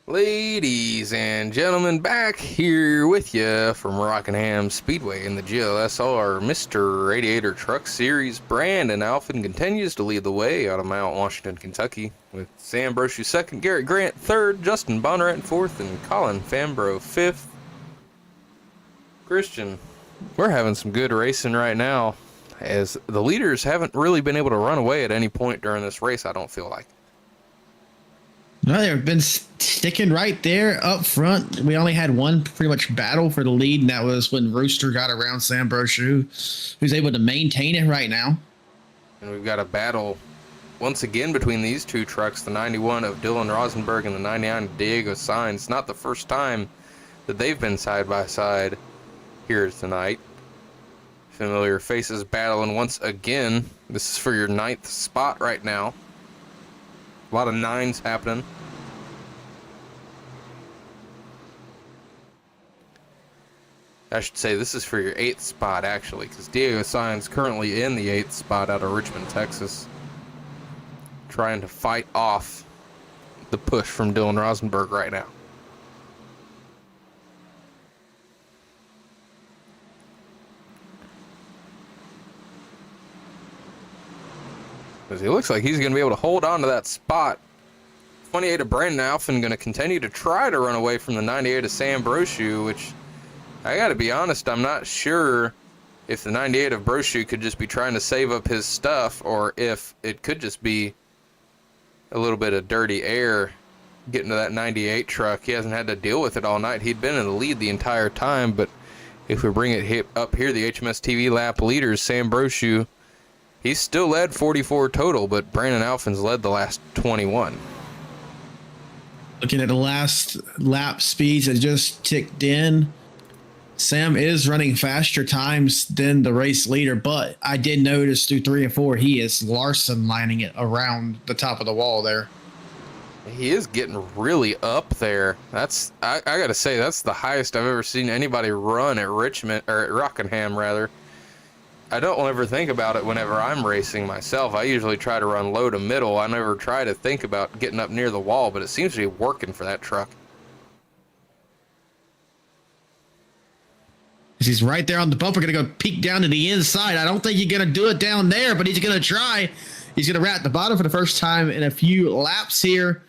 Ladies and gentlemen, back here with you from Rockingham Speedway in the GLSR Mr. Radiator Truck Series. Brandon Alphen continues to lead the way out of Mount Washington, Kentucky, with Sam Brochu second, Garrett Grant third, Justin Bonner in fourth, and Colin Fambro fifth. Christian, we're having some good racing right now, as the leaders haven't really been able to run away at any point during this race, I don't feel like. No, they've been sticking right there up front. We only had one pretty much battle for the lead, and that was when Rooster got around Sam Brochu, who's able to maintain it right now. And we've got a battle once again between these two trucks, the 91 of Dylan Rosenberg and the 99 of Diego Sainz. Not the first time that they've been side by side here tonight. Familiar faces battling once again. This is for your 9th spot right now. A lot of 9s happening. I should say this is for your 8th spot, actually, because Diego Sainz currently in the 8th spot out of Richmond, Texas, trying to fight off the push from Dylan Rosenberg right now. Because he looks like he's going to be able to hold on to that spot. 28 of Brandon Alphen going to continue to try to run away from the 98 of Sam Brochu, which, I got to be honest, I'm not sure if the 98 of Brochu could just be trying to save up his stuff, or if it could just be a little bit of dirty air getting to that 98 truck. He hasn't had to deal with it all night. He'd been in the lead the entire time, but if we bring it up here, the HMS TV lap leaders, Sam Brochu, he's still led 44 total, but Brandon Alphen's led the last 21. Looking at the last lap speeds that just ticked in, Sam is running faster times than the race leader, but I did notice through 3 and 4, he is Larson lining it around the top of the wall there. He is getting really up there. That's I gotta say, that's the highest I've ever seen anybody run at Richmond, or at Rockingham rather. I don't ever think about it whenever I'm racing myself. I usually try to run low to middle. I never try to think about getting up near the wall, but it seems to be working for that truck. He's right there on the bumper, going to go peek down to the inside. I don't think he's going to do it down there, but he's going to try. He's going to rat the bottom for the first time in a few laps here.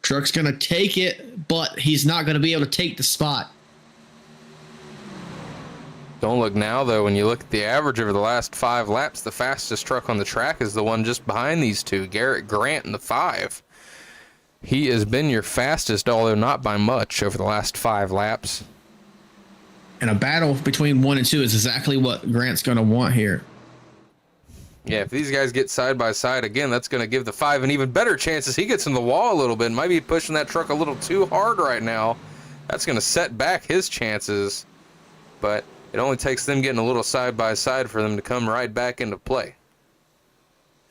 Truck's going to take it, but he's not going to be able to take the spot. Don't look now, though. When you look at the average over the last 5 laps, the fastest truck on the track is the one just behind these two, Garrett Grant in the 5. He has been your fastest, although not by much, over the last 5 laps. And a battle between 1 and 2 is exactly what Grant's going to want here. Yeah, if these guys get side by side again, that's going to give the 5 an even better chance as he gets in the wall a little bit. Might be pushing that truck a little too hard right now. That's going to set back his chances, but it only takes them getting a little side by side for them to come right back into play.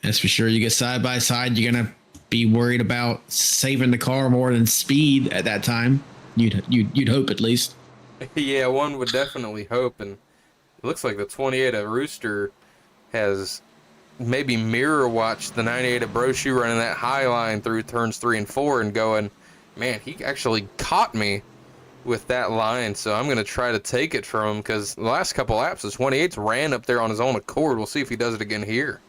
That's for sure. You get side by side, you're going to be worried about saving the car more than speed at that time. You'd hope, at least. Yeah, one would definitely hope, and it looks like the 28 of Rooster has maybe mirror watched the 98 of Brochu running that high line through turns 3 and 4 and going, man, he actually caught me with that line, so I'm going to try to take it from him, because the last couple laps, the 28's ran up there on his own accord. We'll see if he does it again here.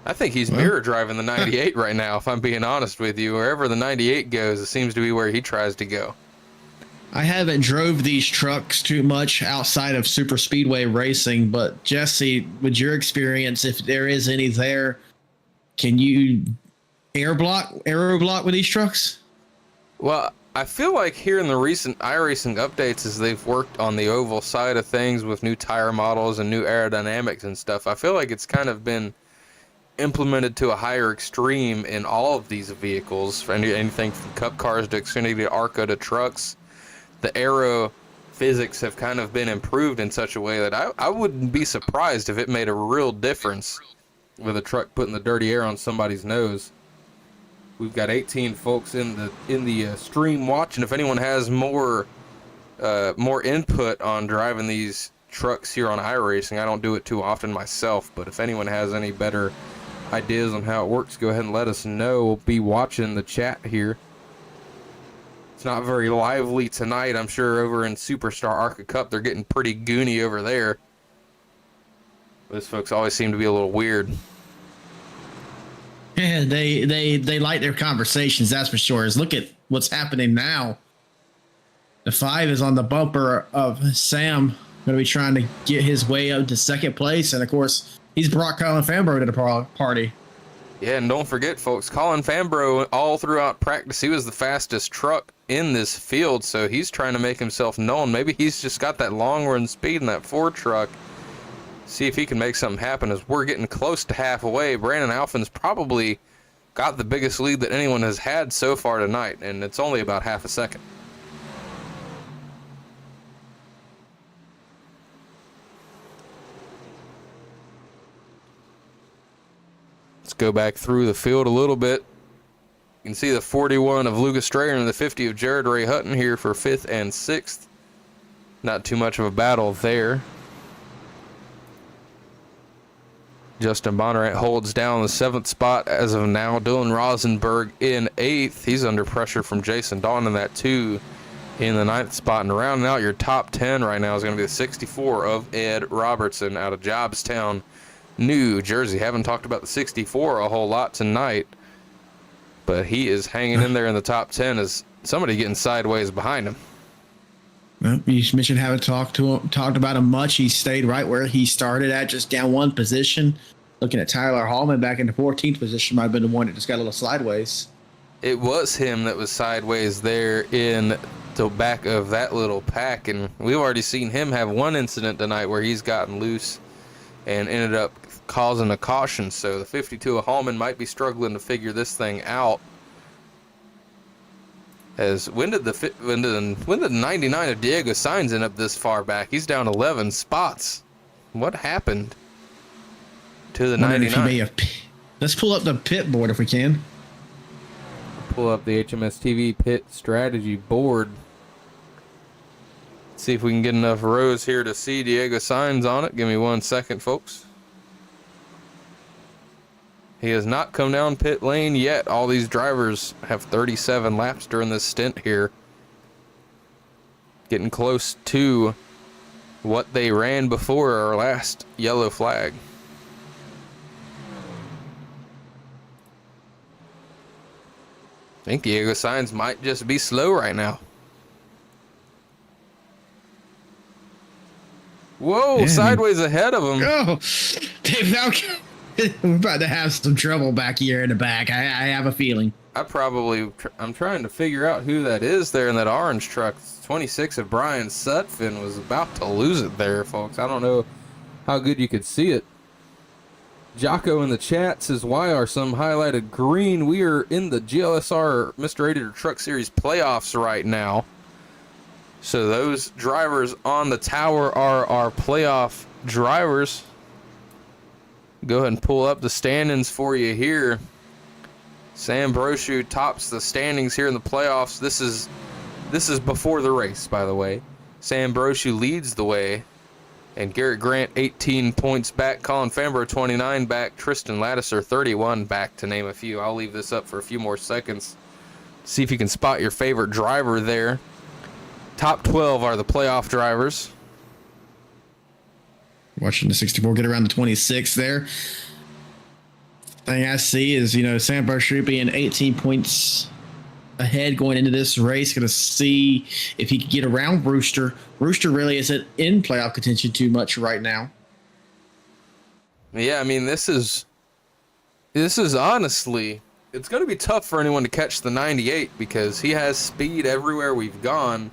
I think he's mirror driving the 98 right now, if I'm being honest with you. Wherever the 98 goes, it seems to be where he tries to go. I haven't drove these trucks too much outside of super speedway racing, but Jesse, with your experience, if there is any there, can you aero block with these trucks? Well, I feel like here in the recent iRacing updates, as they've worked on the oval side of things with new tire models and new aerodynamics and stuff, I feel like it's kind of been implemented to a higher extreme in all of these vehicles. Anything from cup cars to Xfinity to ARCA to trucks, the aero physics have kind of been improved in such a way that I wouldn't be surprised if it made a real difference with a truck putting the dirty air on somebody's nose. We've got 18 folks in the stream watching. If anyone has more input on driving these trucks here on iRacing, I don't do it too often myself, but if anyone has any better ideas on how it works, go ahead and let us know. We'll be watching the chat here. It's not very lively tonight. I'm sure over in Superstar Arca Cup, they're getting pretty goony over there. Those folks always seem to be a little weird. Yeah, they like their conversations, that's for sure. Look at what's happening now. The 5 is on the bumper of Sam, going to be trying to get his way up to second place. And, of course, he's brought Colin Fambro to the party. Yeah, and don't forget, folks, Colin Fambro, all throughout practice, he was the fastest truck in this field, so he's trying to make himself known. Maybe he's just got that long run speed in that Ford truck. See if he can make something happen as we're getting close to halfway. Brandon Alphin's probably got the biggest lead that anyone has had so far tonight, and it's only about half a second. Let's go back through the field a little bit. You can see the 41 of Lucas Strayer and the 50 of Jared Ray Hutton here for 5th and 6th. Not too much of a battle there. Justin Bonneret holds down the 7th spot as of now. Dylan Rosenberg in 8th. He's under pressure from Jason Dawn in that 2 in the 9th spot. And rounding out your top 10 right now is going to be the 64 of Ed Robertson out of Jobstown, New Jersey. Haven't talked about the 64 a whole lot tonight, but he is hanging in there in the top 10 as somebody getting sideways behind him. Well, you mentioned haven't talked about him much. He stayed right where he started at, just down one position. Looking at Tyler Hallman back in the 14th position, might have been the one that just got a little sideways. It was him that was sideways there in the back of that little pack, and we've already seen him have one incident tonight where he's gotten loose and ended up causing a caution. So the 52 of Hallman might be struggling to figure this thing out. As when did the 99 of Diego Sainz end up this far back? He's down 11 spots. What happened to the 99? Let's pull up the pit board if we can. Pull up the HMS TV pit strategy board. See if we can get enough rows here to see Diego Sainz on it. Give me 1 second, folks. He has not come down pit lane yet. All these drivers have 37 laps during this stint here. Getting close to what they ran before our last yellow flag. I think Diego Sainz might just be slow right now. Whoa, sideways ahead of him. Oh, Dave, we're about to have some trouble back here in the back. I have a feeling. I'm trying to figure out who that is there in that orange truck. 26 of Brian Sutphin was about to lose it there, folks. I don't know how good you could see it. Jocko in the chat says, why are some highlighted green? We are in the GLSR Mr. Radiator Truck Series playoffs right now. So those drivers on the tower are our playoff drivers. Go ahead and pull up the standings for you here. Sam Brochu tops the standings here in the playoffs. This is before the race, by the way. Sam Brochu leads the way. And Garrett Grant, 18 points back. Colin Fambro, 29 back. Tristan Lattiser, 31 back, to name a few. I'll leave this up for a few more seconds. See if you can spot your favorite driver there. Top 12 are the playoff drivers. Watching the 64 get around the 26 there. Thing I see is, Sam Brochu being 18 points ahead going into this race. Going to see if he can get around Brewster. Brewster really isn't in playoff contention too much right now. Yeah, I mean, this is honestly, it's going to be tough for anyone to catch the 98 because he has speed everywhere we've gone.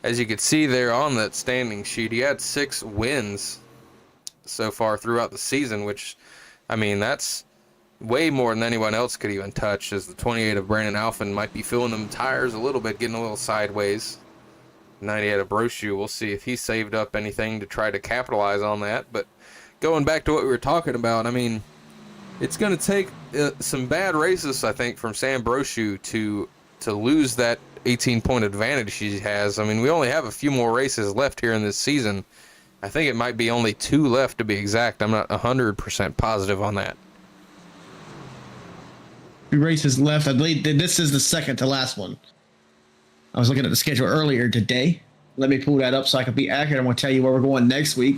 As you can see there on that standing sheet, he had 6 wins so far throughout the season, which, I mean, that's way more than anyone else could even touch, as the 28 of Brandon Alphin might be filling them tires a little bit, getting a little sideways. 98 of Brochu, we'll see if he saved up anything to try to capitalize on that. But going back to what we were talking about, I mean, it's going to take some bad races, I think, from Sam Brochu to lose that 18-point advantage he has. I mean, we only have a few more races left here in this season, I think it might be only 2 left to be exact. I'm not 100% positive on that. 2 races left. I believe this is the second to last one. I was looking at the schedule earlier today. Let me pull that up so I can be accurate. I'm going to tell you where we're going next week.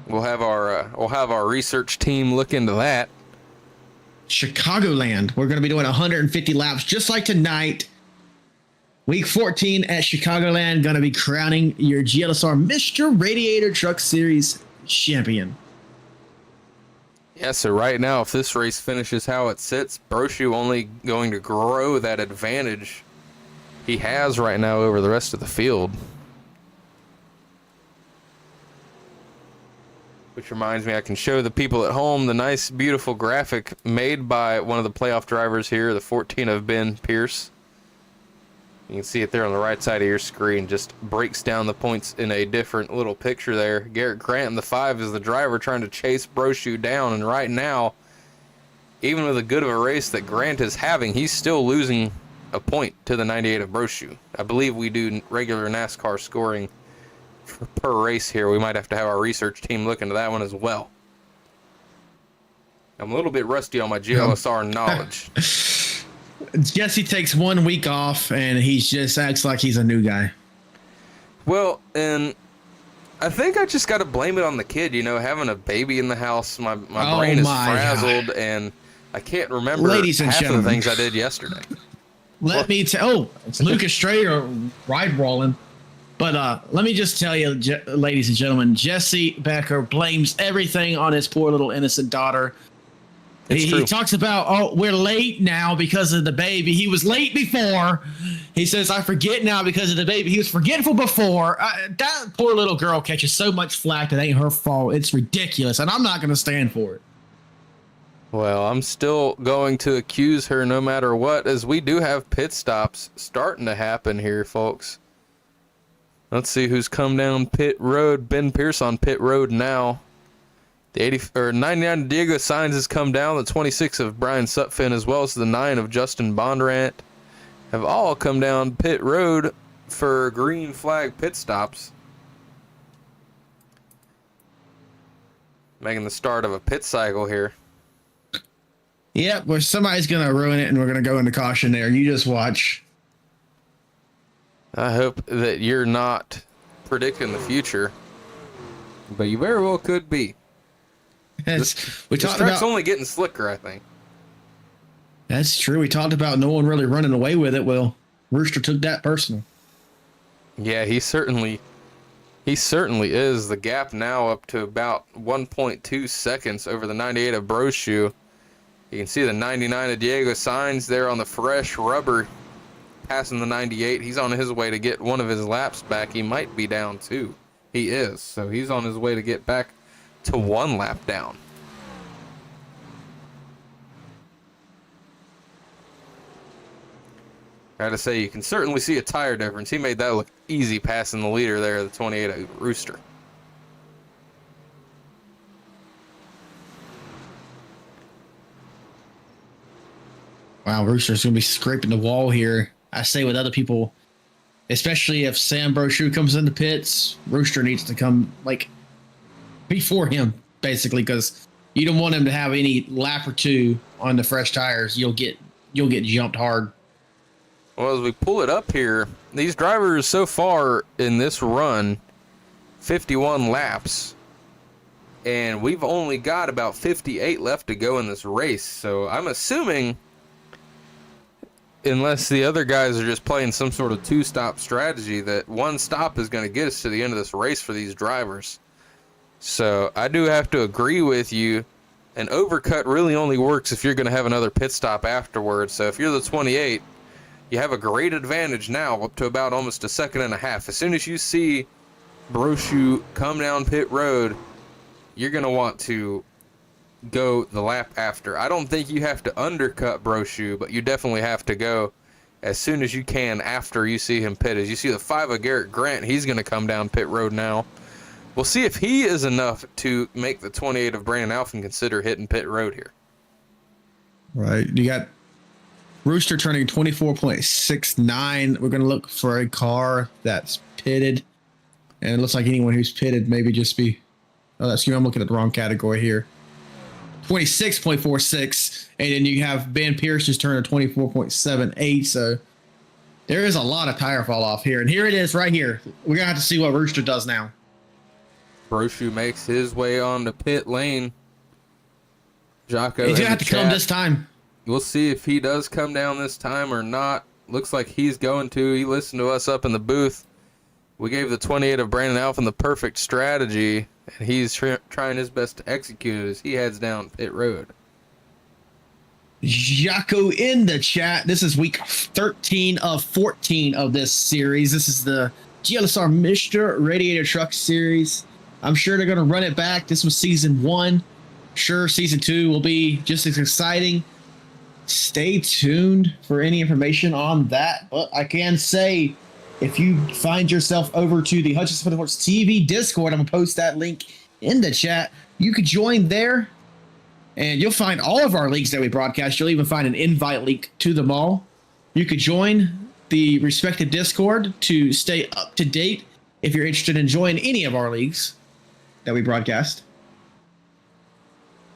We'll have our research team look into that. Chicagoland. We're going to be doing 150 laps just like tonight. Week 14 at Chicagoland, going to be crowning your GLSR Mr. Radiator Truck Series champion. Yeah, so right now, if this race finishes how it sits, Brochu only going to grow that advantage he has right now over the rest of the field. Which reminds me, I can show the people at home the nice, beautiful graphic made by one of the playoff drivers here, the 14 of Ben Pierce. You can see it there on the right side of your screen. Just breaks down the points in a different little picture there. Garrett Grant in the 5 is the driver trying to chase Brochu down. And right now, even with a good of a race that Grant is having, he's still losing a point to the 98 of Brochu. I believe we do regular NASCAR scoring per race here. We might have to have our research team look into that one as well. I'm a little bit rusty on my GLSR knowledge. Jesse takes 1 week off and he just acts like he's a new guy. Well, and I think I just got to blame it on the kid, having a baby in the house. My brain is frazzled and I can't remember half of the things I did yesterday. Let me tell. It's Lucas Strayer ride rolling. But let me just tell you, ladies and gentlemen, Jesse Becker blames everything on his poor little innocent daughter. He talks about, we're late now because of the baby. He was late before. He says, I forget now because of the baby. He was forgetful before. That poor little girl catches so much flack. It ain't her fault. It's ridiculous, and I'm not going to stand for it. Well, I'm still going to accuse her no matter what, as we do have pit stops starting to happen here, folks. Let's see who's come down pit road. Ben Pierce on pit road now. The 99 Diego Sainz has come down. The 26 of Brian Sutphin, as well as the 9 of Justin Bondurant, have all come down pit road for green flag pit stops, making the start of a pit cycle here. Yep, well, somebody's going to ruin it, and we're going to go into caution there. You just watch. I hope that you're not predicting the future, but you very well could be. The track's only getting slicker, I think. That's true. We talked about no one really running away with it. Well, Rooster took that personal. Yeah, he certainly is. The gap now up to about 1.2 seconds over the 98 of Brochu. You can see the 99 of Diego Sainz there on the fresh rubber, passing the 98. He's on his way to get one of his laps back. He might be down 2. He is. So he's on his way to get back to 1 lap down. I gotta say, you can certainly see a tire difference. He made that look easy passing the leader there, the 28 of Rooster. Wow, Rooster's going to be scraping the wall here. I say with other people, especially if Sam Brochu comes into pits, Rooster needs to come before him, basically, because you don't want him to have any lap or 2 on the fresh tires. You'll get jumped hard. Well, as we pull it up here, these drivers so far in this run, 51 laps, and we've only got about 58 left to go in this race. So I'm assuming, unless the other guys are just playing some sort of 2-stop strategy, that 1 stop is going to get us to the end of this race for these drivers. So I do have to agree with you. An overcut really only works if you're going to have another pit stop afterwards. So if you're the 28, you have a great advantage now up to about almost a second and a half. As soon as you see Brochu come down pit road, you're going to want to go the lap after. I don't think you have to undercut Brochu, but you definitely have to go as soon as you can after you see him pit. As you see the 5 of Garrett Grant, he's going to come down pit road now. We'll see if he is enough to make the 28 of Brandon Alphen consider hitting pit road here. Right. You got Rooster turning 24.69. We're going to look for a car that's pitted. And it looks like anyone who's pitted maybe just be, oh, excuse me, I'm looking at the wrong category here. 26.46. And then you have Ben Pierce's turn of 24.78. So there is a lot of tire fall off here. And here it is right here. We're going to have to see what Rooster does now. Brochu makes his way on the pit lane. Jocko, he's going to have to come this time. We'll see if he does come down this time or not. Looks like he's going to. He listened to us up in the booth. We gave the 28 of Brandon Alphen the perfect strategy, and he's trying his best to execute it as he heads down pit road. Jocko in the chat. This is week 13 of 14 of this series. This is the GLSR Mr. Radiator Truck Series. I'm sure they're going to run it back. This was season 1. Sure, season 2 will be just as exciting. Stay tuned for any information on that. But I can say, if you find yourself over to the Hutchinson Motorsports TV Discord, I'm going to post that link in the chat. You could join there, and you'll find all of our leagues that we broadcast. You'll even find an invite link to them all. You could join the respective Discord to stay up to date if you're interested in joining any of our leagues that we broadcast.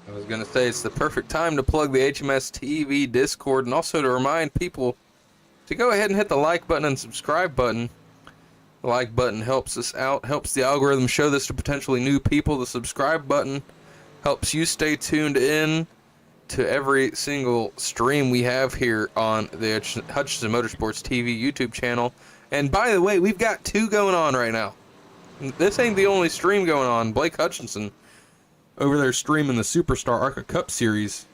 I was going to say it's the perfect time to plug the HMS TV Discord, and also to remind people to go ahead and hit the like button and subscribe button. The like button helps us out, helps the algorithm show this to potentially new people. The subscribe button helps you stay tuned in to every single stream we have here on the Hutchinson Motorsports TV YouTube channel. And by the way, we've got 2 going on right now. This ain't the only stream going on. Blake Hutchinson over there streaming the Superstar ARCA Cup Series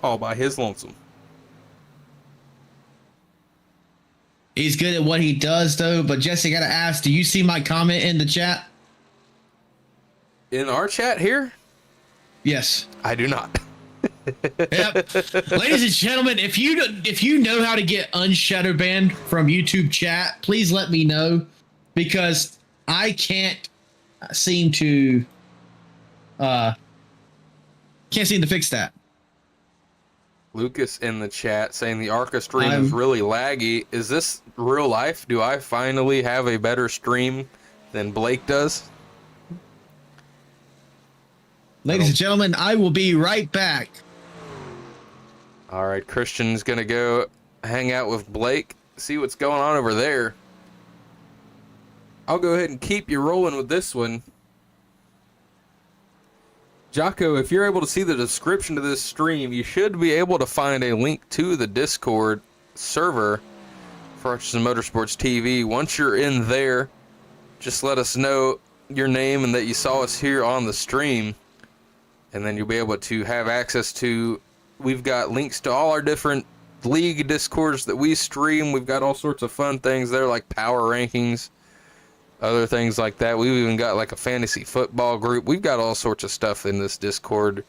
all by his lonesome. He's good at what he does, though. But Jesse, I got to ask, do you see my comment in the chat? In our chat here? Yes. I do not. Yep. Ladies and gentlemen, if you know how to get unshadow banned from YouTube chat, please let me know, because I can't seem to fix that. Lucas in the chat saying the ARCA stream is really laggy. Is this real life? Do I finally have a better stream than Blake does? Ladies and gentlemen, I will be right back. All right, Christian's going to go hang out with Blake, see what's going on over there. I'll go ahead and keep you rolling with this one. Jocko, if you're able to see the description of this stream, you should be able to find a link to the Discord server for Hutchinson Motorsports TV. Once you're in there, just let us know your name and that you saw us here on the stream, and then you'll be able to have access to, we've got links to all our different league Discords that we stream. We've got all sorts of fun things there, like power rankings, other things like that. We've even got like a fantasy football group. We've got all sorts of stuff in this Discord.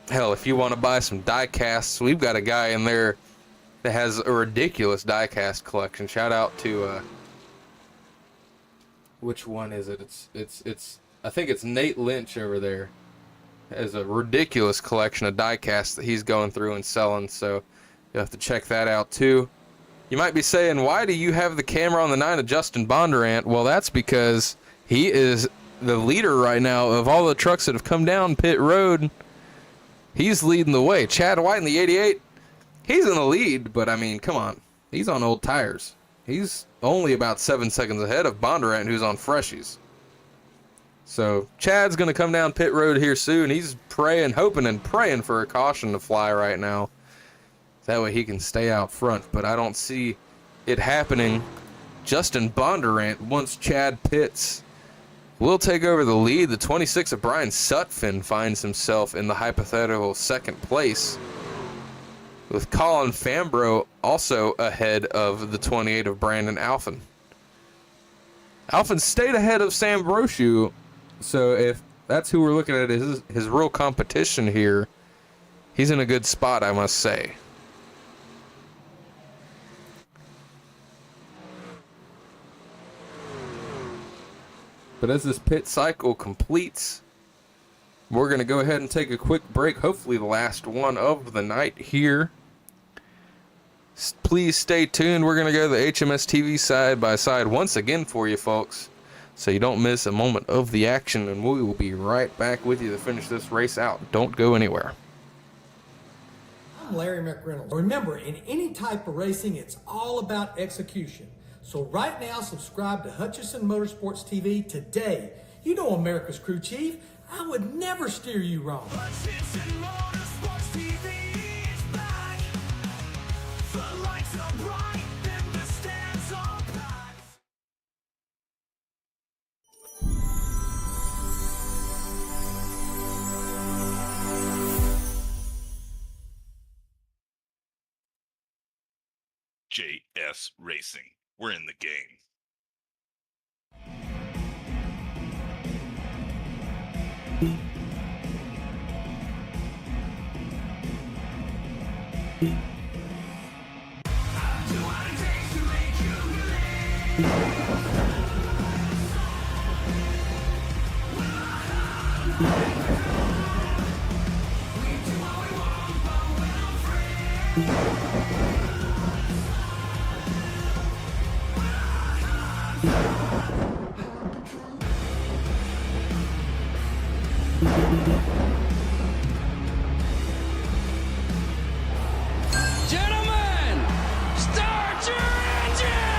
Hell, if you want to buy some die casts, we've got a guy in there that has a ridiculous die cast collection. Shout out to which one is it? It's I think it's Nate Lynch over there. Has a ridiculous collection of die casts that he's going through and selling, so you'll have to check that out too. You might be saying, why do you have the camera on the 9 of Justin Bondurant? Well, that's because he is the leader right now of all the trucks that have come down pit road. He's leading the way. Chad White in the 88, he's in the lead, but I mean, come on. He's on old tires. He's only about 7 seconds ahead of Bondurant, who's on freshies. So Chad's going to come down pit road here soon. He's praying, hoping and praying for a caution to fly right now. That way he can stay out front, but I don't see it happening. Justin Bondurant, once Chad pits, will take over the lead. The 26 of Brian Sutphin finds himself in the hypothetical second place, with Colin Fambro also ahead of the 28 of Brandon Alphen. Alphen stayed ahead of Sam Brochu, so if that's who we're looking at as his real competition here, he's in a good spot, I must say. But as this pit cycle completes, we're going to go ahead and take a quick break, hopefully the last one of the night here. Please stay tuned. We're going to go to the HMS TV side by side once again for you folks. so you don't miss a moment of the action, and we will be right back with you to finish this race out. Don't go anywhere. I'm Larry McReynolds. Remember, in any type of racing, it's all about execution. So right now, subscribe to Hutchison Motorsports TV today. You know America's crew chief. I would never steer you wrong. Hutchison Motorsports TV is back. The lights are bright and the stands are packed. JS Racing. We're in the game. Gentlemen, start your engine!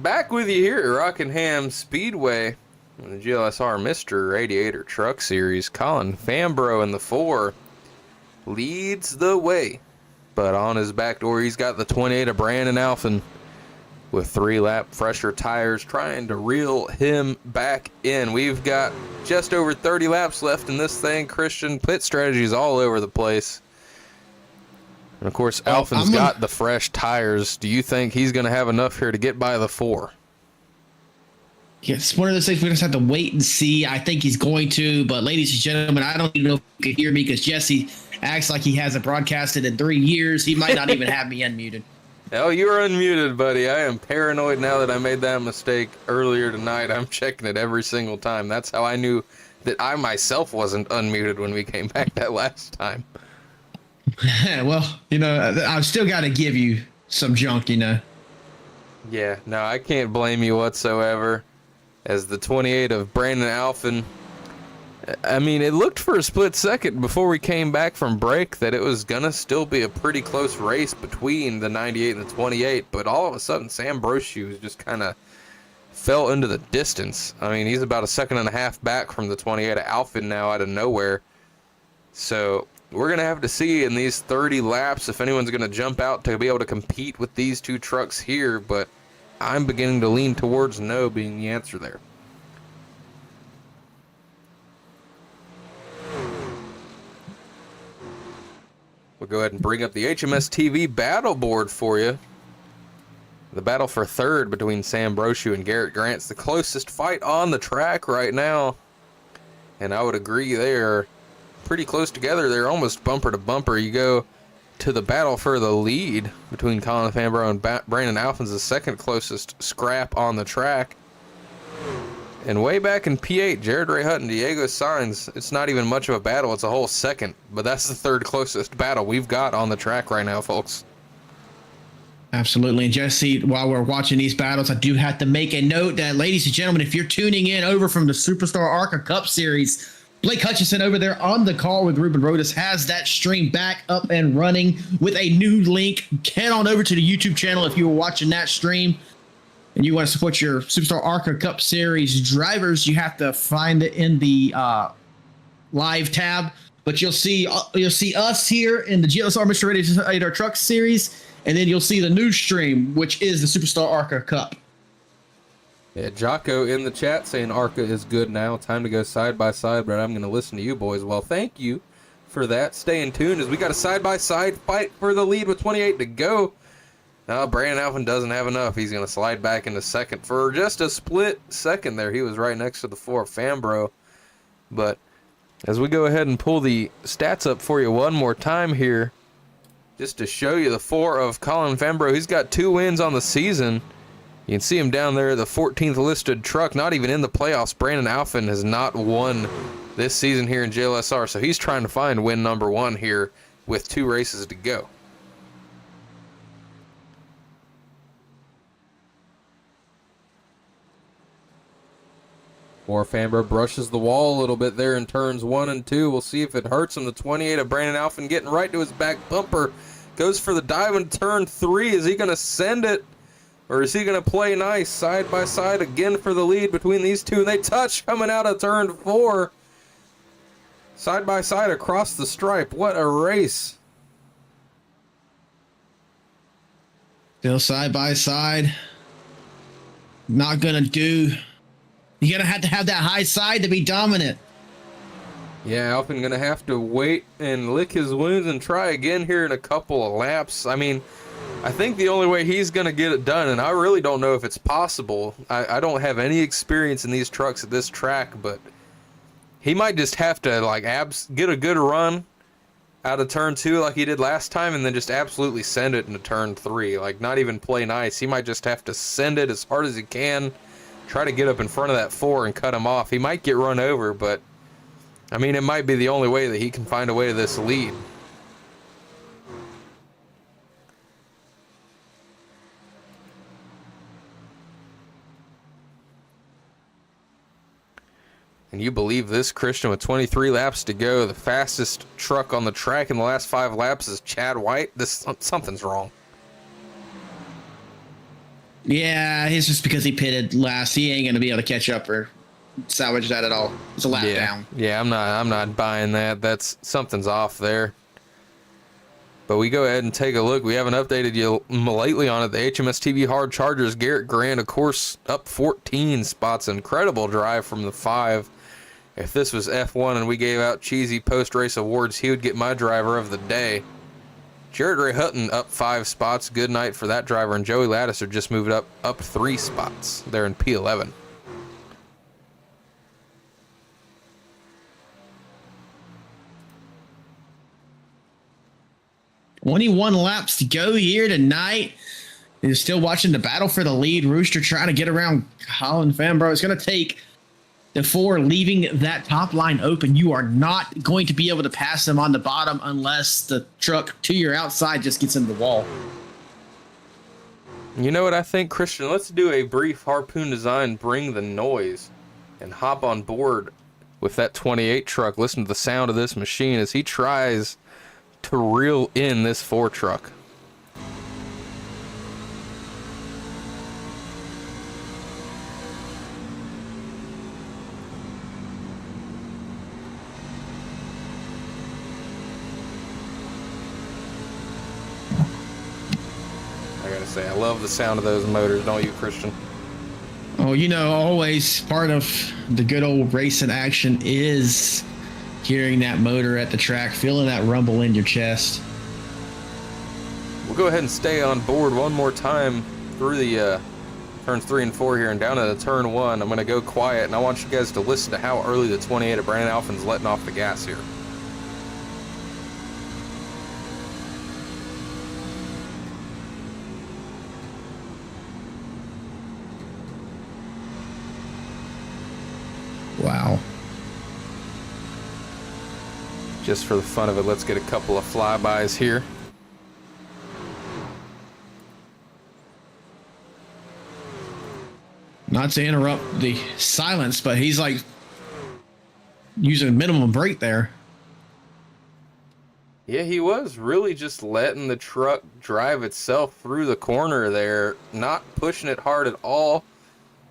back with you here at Rockingham Speedway in the GLSR Mr. Radiator Truck Series. Colin Fambro in the 4 leads the way, but on his back door he's got the 28 of Brandon Alphen with 3-lap fresher tires trying to reel him back in. We've got just over 30 laps left in this thing. Christian, pit strategy is all over the place. And of course, Alphen's got the fresh tires. Do you think he's going to have enough here to get by the 4? Yeah, it's one of those things we just have to wait and see. I think he's going to, but ladies and gentlemen, I don't even know if you can hear me because Jesse acts like he hasn't broadcasted in 3 years. He might not even have me unmuted. Oh, you're unmuted, buddy. I am paranoid now that I made that mistake earlier tonight. I'm checking it every single time. That's how I knew that I myself wasn't unmuted when we came back that last time. Well, I've still got to give you some junk, Yeah, no, I can't blame you whatsoever. As the 28 of Brandon Alphen, I mean, it looked for a split second before we came back from break that it was going to still be a pretty close race between the 98 and the 28, but all of a sudden Sam Brochu just kind of fell into the distance. I mean, he's about a second and a half back from the 28 of Alphen now out of nowhere. So we're going to have to see in these 30 laps if anyone's going to jump out to be able to compete with these two trucks here, but I'm beginning to lean towards no being the answer there. We'll go ahead and bring up the HMS TV battle board for you. The battle for third between Sam Brochu and Garrett Grant's the closest fight on the track right now. And I would agree they're pretty close together. They're almost bumper to bumper. You go to the battle for the lead between Colin Fambro and Brandon Alphen's the second closest scrap on the track. And way back in P8, Jared Ray Hutton, Diego Sainz, it's not even much of a battle. It's a whole second. But that's the third closest battle we've got on the track right now, folks. Absolutely. And Jesse, while we're watching these battles, I do have to make a note that, ladies and gentlemen, if you're tuning in over from the Superstar ARCA Cup Series, Blake Hutchison over there on the call with Ruben Rodas has that stream back up and running with a new link. Head on over to the YouTube channel if you were watching that stream and you want to support your Superstar ARCA Cup Series drivers. You have to find it in the live tab, but you'll see us here in the GLSR Mr. Radiator Truck Series, and then you'll see the new stream, which is the Superstar ARCA Cup. Yeah, Jocko in the chat saying ARCA is good now. Time to go side by side, but I'm going to listen to you boys. Well, thank you for that. Stay in tune as we got a side-by-side fight for the lead with 28 to go. Now, Brandon Alphen doesn't have enough. He's going to slide back into second for just a split second there. He was right next to the 4 of Fambro. But as we go ahead and pull the stats up for you one more time here, just to show you the 4 of Colin Fambro, he's got 2 wins on the season. You can see him down there, the 14th listed truck, not even in the playoffs. Brandon Alphen has not won this season here in GLSR, so he's trying to find win number 1 here with 2 races to go. Or Fambro brushes the wall a little bit there in turns 1 and 2. We'll see if it hurts him. The 28 of Brandon Alphen getting right to his back bumper. Goes for the dive in turn 3. Is he going to send it? Or is he going to play nice side by side again for the lead between these two? And they touch coming out of turn 4. Side by side across the stripe. What a race. Still side by side. Not going to do. You're going to have that high side to be dominant. Yeah, Alphen going to have to wait and lick his wounds and try again here in a couple of laps. I mean, I think the only way he's going to get it done, and I really don't know if it's possible. I don't have any experience in these trucks at this track, but he might just have to get a good run out of turn 2 like he did last time and then just absolutely send it into turn 3. Like, not even play nice. He might just have to send it as hard as he can, try to get up in front of that 4 and cut him off. He might get run over, but, I mean, it might be the only way that he can find a way to this lead. And you believe this, Christian, with 23 laps to go, the fastest truck on the track in the last 5 laps is Chad White? Something's wrong. Yeah, it's just because he pitted last. He ain't gonna be able to catch up or salvage that at all. It's a lap down. Yeah, I'm not buying that. That's something's off there. But we go ahead and take a look. We haven't updated you lately on it. The HMS TV Hard Chargers, Garrett Grant, of course, up 14 spots. Incredible drive from the 5. If this was F1 and we gave out cheesy post-race awards, he would get my driver of the day. Jared Ray Hutton up 5 spots. Good night for that driver. And Joey Lattiser just moved up 3 spots. They're in P11. "21 laps to go here tonight." You're still watching the battle for the lead. Rooster trying to get around Colin Fambro. It's going to take the 4 leaving that top line open. You are not going to be able to pass them on the bottom unless the truck to your outside just gets in the wall. You know what I think, Christian? Let's do a brief Harpoon Design Bring the Noise and hop on board with that 28 truck. Listen to the sound of this machine as he tries to reel in this 4 truck. I gotta say, I love the sound of those motors, don't you, Christian? Oh, you know, always part of the good old racing action is hearing that motor at the track, feeling that rumble in your chest. We'll go ahead and stay on board one more time through the turns 3 and 4 here and down to the turn 1. I'm going to go quiet, and I want you guys to listen to how early the 28 of Brandon Alphin's letting off the gas here. Wow. Just for the fun of it, let's get a couple of flybys here. Not to interrupt the silence, but he's like using minimum brake there. Yeah, he was really just letting the truck drive itself through the corner there, not pushing it hard at all,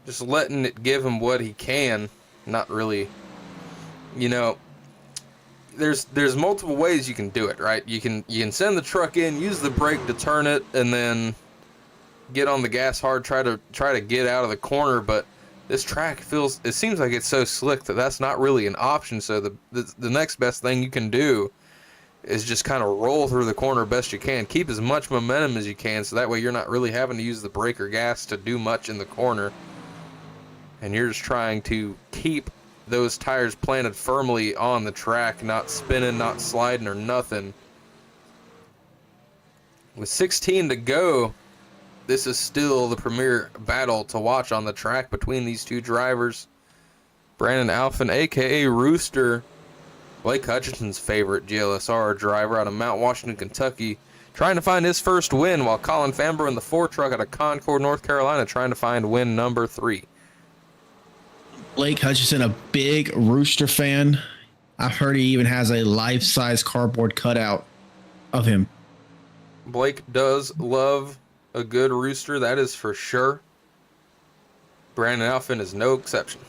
just letting it give him what he can. Not really, you know, there's multiple ways you can do it, right? You can send the truck in, use the brake to turn it, and then get on the gas hard, try to get out of the corner. But this track it seems like it's so slick that that's not really an option. So the next best thing you can do is just kind of roll through the corner best you can. Keep as much momentum as you can, so that way you're not really having to use the brake or gas to do much in the corner. And you're just trying to keep those tires planted firmly on the track, not spinning, not sliding or nothing. With 16 to go, this is still the premier battle to watch on the track between these two drivers. Brandon Alphin, aka Rooster, Blake Hutchinson's favorite GLSR driver out of Mount Washington, Kentucky, trying to find his first win, while Colin Fambro in the 4 truck out of Concord, North Carolina, trying to find win number 3. Blake Hutchinson, a big Rooster fan. I've heard he even has a life-size cardboard cutout of him. Blake does love a good Rooster, that is for sure. Brandon Alphin is no exception.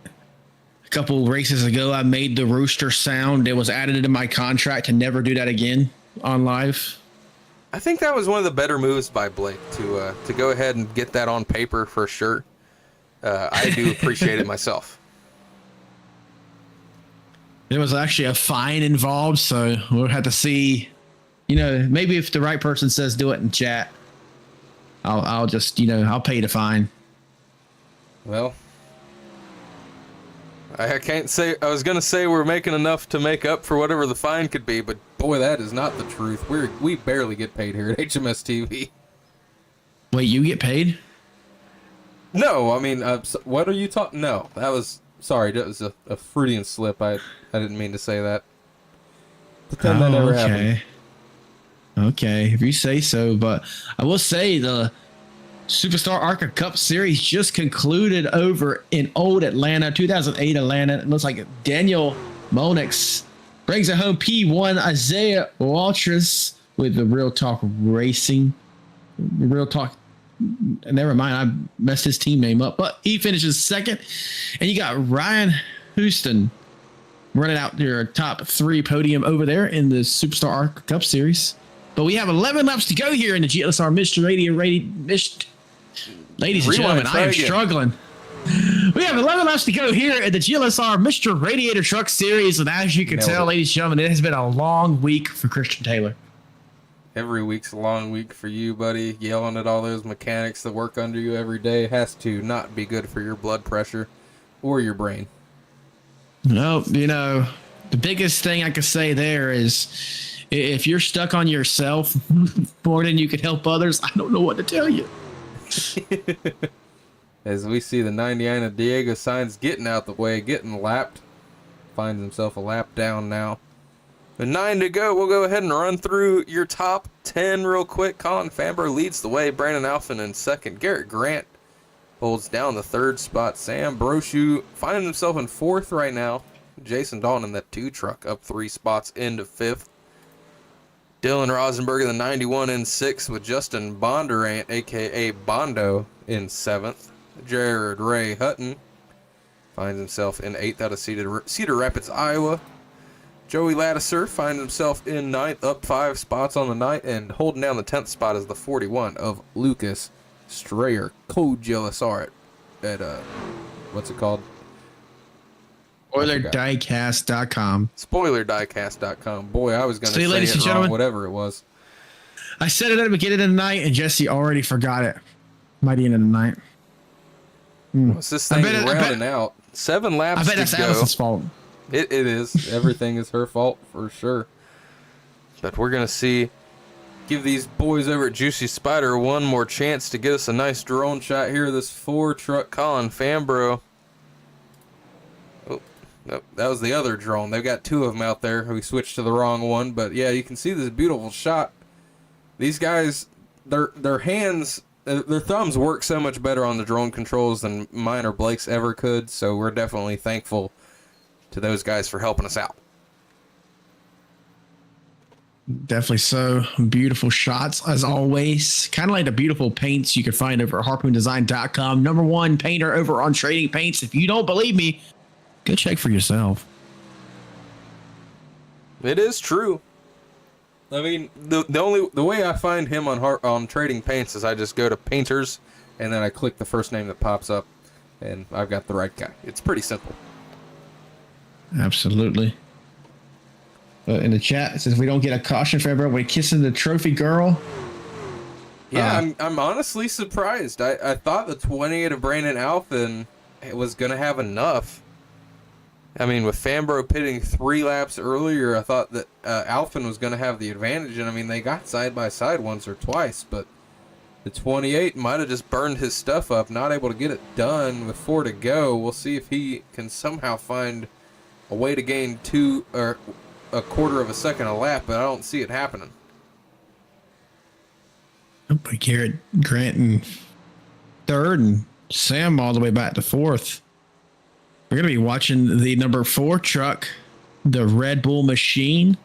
A couple races ago, I made the Rooster sound. It was added into my contract to never do that again on live. I think that was one of the better moves by Blake to go ahead and get that on paper for sure. I do appreciate it myself. There was actually a fine involved, so we'll have to see. You know, maybe if the right person says do it in chat, I'll just, you know, I'll pay the fine. Well, I can't say. I was gonna say we're making enough to make up for whatever the fine could be, but boy, that is not the truth. We barely get paid here at HMS TV. Wait, you get paid? No, I mean, what are you talking? No, that was sorry. That was a Freudian slip. I didn't mean to say that. Pretend that never happened. Okay, if you say so. But I will say the Superstar ARCA Cup Series just concluded over in old Atlanta, 2008 Atlanta. It looks like Daniel Monix brings it home. P1 Isaiah Walters with the Real Talk Racing real talk. Never mind, I messed his team name up, but he finishes second. And you got Ryan Houston running out your top 3 podium over there in the Superstar Arc Cup Series. But we have 11 laps to go here in the GLSR Mr. Ladies and gentlemen, I am struggling. We have 11 laps to go here at the GLSR Mr. Radiator Truck Series. And as you can tell, ladies and gentlemen, it has been a long week for Christian Taylor. Every week's a long week for you, buddy. Yelling at all those mechanics that work under you every day has to not be good for your blood pressure or your brain. No, you know, the biggest thing I could say there is if you're stuck on yourself more than you can help others, I don't know what to tell you. As we see the 99 of Diego Sainz getting out the way, getting lapped. Finds himself a lap down now. With 9 to go, we'll go ahead and run through your top 10 real quick. Colin Fambro leads the way. Brandon Alphin in second. Garrett Grant holds down the 3rd spot. Sam Brochu finding himself in 4th right now. Jason Dalton in that 2 truck up 3 spots into 5th. Dylan Rosenberg in the 91 in 6th with Justin Bondurant, a.k.a. Bondo, in 7th. Jared Ray Hutton finds himself in 8th out of Cedar Rapids, Iowa. Joey Lattiser finds himself in 9th, up 5 spots on the night, and holding down the 10th spot is the 41 of Lucas Strayer, code GLSR at what's it called? SpoilerDiecast.com. SpoilerDiecast.com. Boy, I was going to say ladies it and wrong, gentlemen, whatever it was. I said it at the beginning of the night, and Jesse already forgot it. By the end of the night. What's this thing rounding out? 7 laps to go. I bet that's Allison's fault. It is. Everything is her fault for sure. But we're going to give these boys over at Juicy Spider one more chance to get us a nice drone shot here. This 4-truck Colin Fambro. Oh, nope, that was the other drone. They've got 2 of them out there. We switched to the wrong one. But yeah, you can see this beautiful shot. These guys, their hands, their thumbs work so much better on the drone controls than mine or Blake's ever could. So we're definitely thankful to those guys for helping us out. Definitely so. Beautiful shots as always. Kind of like the beautiful paints you can find over at harpoondesign.com. #1 painter over on Trading Paints. If you don't believe me, go check for yourself. It is true. I mean, the way I find him on Trading Paints is I just go to Painters and then I click the first name that pops up and I've got the right guy. It's pretty simple. Absolutely. In the chat, it says we don't get a caution for everybody kissing the trophy girl. Yeah, I'm honestly surprised. I thought the 28 of Brandon Alphin was going to have enough. I mean, with Fambro pitting 3 laps earlier, I thought that Alphin was going to have the advantage. And I mean, they got side by side once or twice, but the 28 might have just burned his stuff up, not able to get it done with 4 to go. We'll see if he can somehow find a way to gain 2 or a quarter of a second a lap, but I don't see it happening. But Garrett Grant in 3rd and Sam all the way back to 4th. We're going to be watching the number 4 truck, the Red Bull Machine.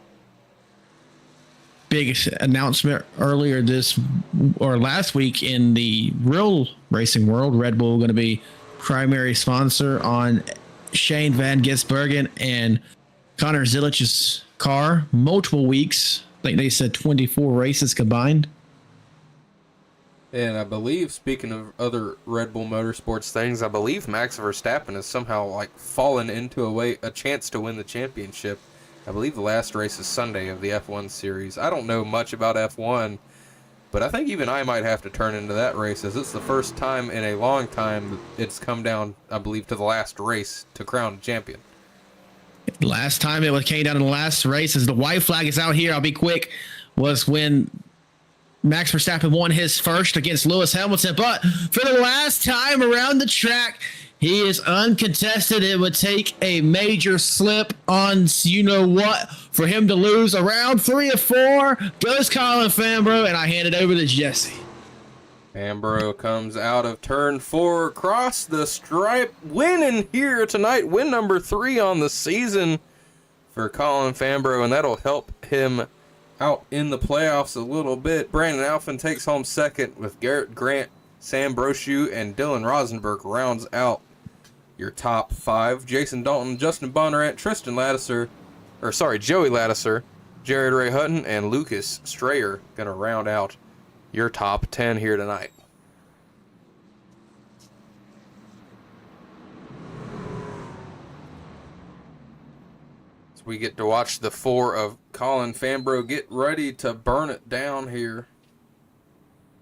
Big announcement earlier last week in the real racing world. Red Bull going to be primary sponsor on Shane Van Gisbergen and Connor Zilich's car. Multiple weeks. I think they said 24 races combined. And I believe, speaking of other Red Bull Motorsports things, I believe Max Verstappen has somehow fallen into a chance to win the championship. I believe the last race is Sunday of the F1 series. I don't know much about F1, but I think even I might have to turn into that race, as it's the first time in a long time it's come down, I believe, to the last race to crown champion. Last time it came down in the last race, as the white flag is out here, I'll be quick, was when Max Verstappen won his first against Lewis Hamilton. But for the last time around the track, he is uncontested. It would take a major slip on you-know-what for him to lose. Around 3 of 4 goes Colin Fambro, and I hand it over to Jesse. Fambro comes out of turn 4, across the stripe, winning here tonight. Win number 3 on the season for Colin Fambro, and that'll help him out in the playoffs a little bit. Brandon Alphen takes home second with Garrett Grant, Sam Brochu, and Dylan Rosenberg rounds out your top 5. Jason Dalton, Justin Bondurant, Joey Lattiser, Jared Ray Hutton, and Lucas Strayer gonna round out your top 10 here tonight. So we get to watch the 4 of Colin Fambro get ready to burn it down here.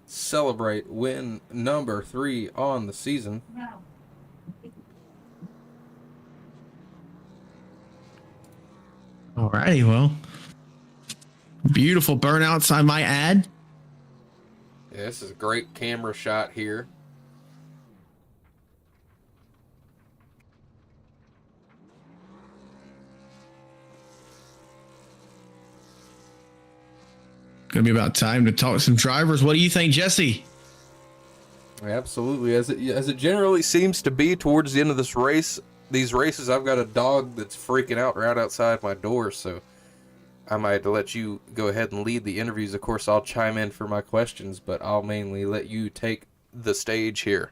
Celebrate win number 3 on the season. Alrighty, well, beautiful burnouts, I might add. Yeah, this is a great camera shot here. Gonna be about time to talk some drivers. What do you think, Jesse? Absolutely, as it generally seems to be towards the end of this race. These races, I've got a dog that's freaking out right outside my door, so I might let you go ahead and lead the interviews. Of course, I'll chime in for my questions, but I'll mainly let you take the stage here.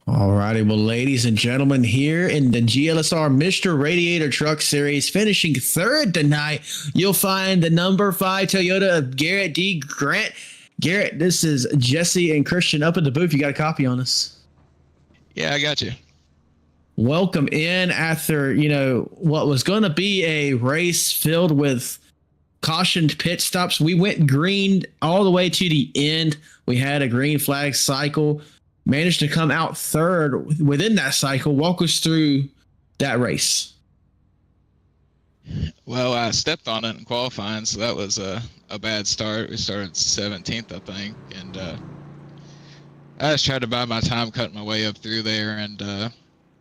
Alrighty, well, ladies and gentlemen, here in the GLSR Mr. Radiator Truck Series, finishing third tonight, you'll find the number 5 Toyota of Garrett D. Grant. Garrett, this is Jesse and Christian up in the booth. You got a copy on us? Yeah, I got you. Welcome in after, what was going to be a race filled with cautioned pit stops. We went green all the way to the end. We had a green flag cycle, managed to come out third within that cycle. Walk us through that race. Well, I stepped on it in qualifying, so that was a bad start. We started 17th, I think, and I just tried to buy my time cutting my way up through there, and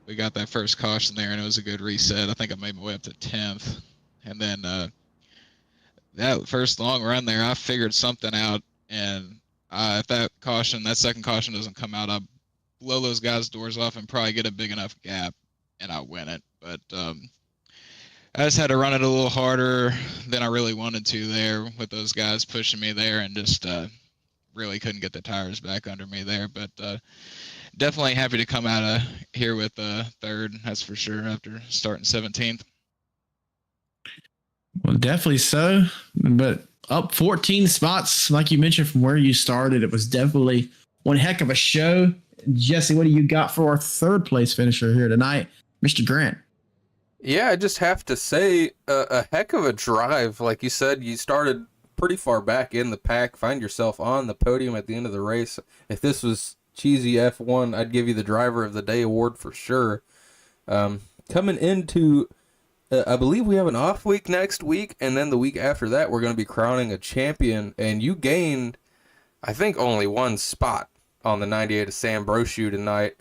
we got that first caution there, and it was a good reset. I think I made my way up to 10th. And then that first long run there, I figured something out. And if that second caution doesn't come out, I'll blow those guys' doors off and probably get a big enough gap, and I'll win it. But I just had to run it a little harder than I really wanted to there with those guys pushing me there, and just really couldn't get the tires back under me there. But definitely happy to come out of here with third, that's for sure, after starting 17th. Well, definitely so. But up 14 spots, like you mentioned, from where you started, it was definitely one heck of a show. Jesse, what do you got for our third place finisher here tonight, Mr. Grant? Yeah, I just have to say, a heck of a drive. Like you said, you started pretty far back in the pack, find yourself on the podium at the end of the race. If this was cheesy F1, I'd give you the driver of the day award for sure. Coming into, I believe we have an off week next week, and then the week after that, we're going to be crowning a champion, and you gained, I think, only 1 spot on the 98 of Sam Brochu tonight,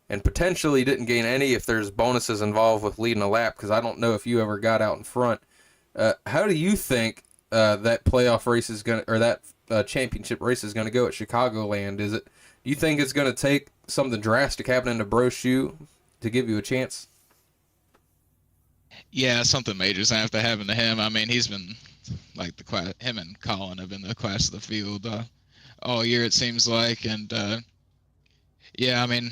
and potentially didn't gain any if there's bonuses involved with leading a lap, because I don't know if you ever got out in front. How do you think that playoff race is going to, or that championship race is going to go at Chicagoland? Do you think it's going to take something drastic happening to Brochu to give you a chance? Yeah, something major's going to have to happen to him. I mean, he's been like him and Colin have been the class of the field all year, it seems like. And yeah, I mean,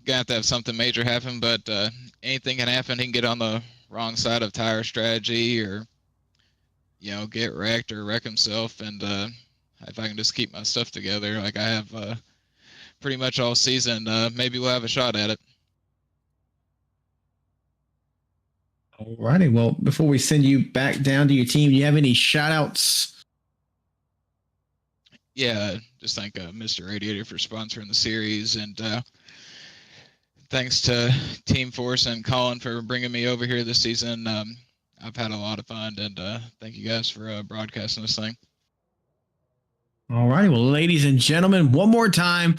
going to have something major happen, but anything can happen. He can get on the wrong side of tire strategy, or get wrecked or wreck himself. And if I can just keep my stuff together like I have pretty much all season, maybe we'll have a shot at it. Alrighty, well, before we send you back down to your team, do you have any shout outs? Yeah, just thank Mr. Radiator for sponsoring the series, and thanks to Team Force and Colin for bringing me over here this season. I've had a lot of fun, and thank you guys for broadcasting this thing. All righty. Well, ladies and gentlemen, one more time,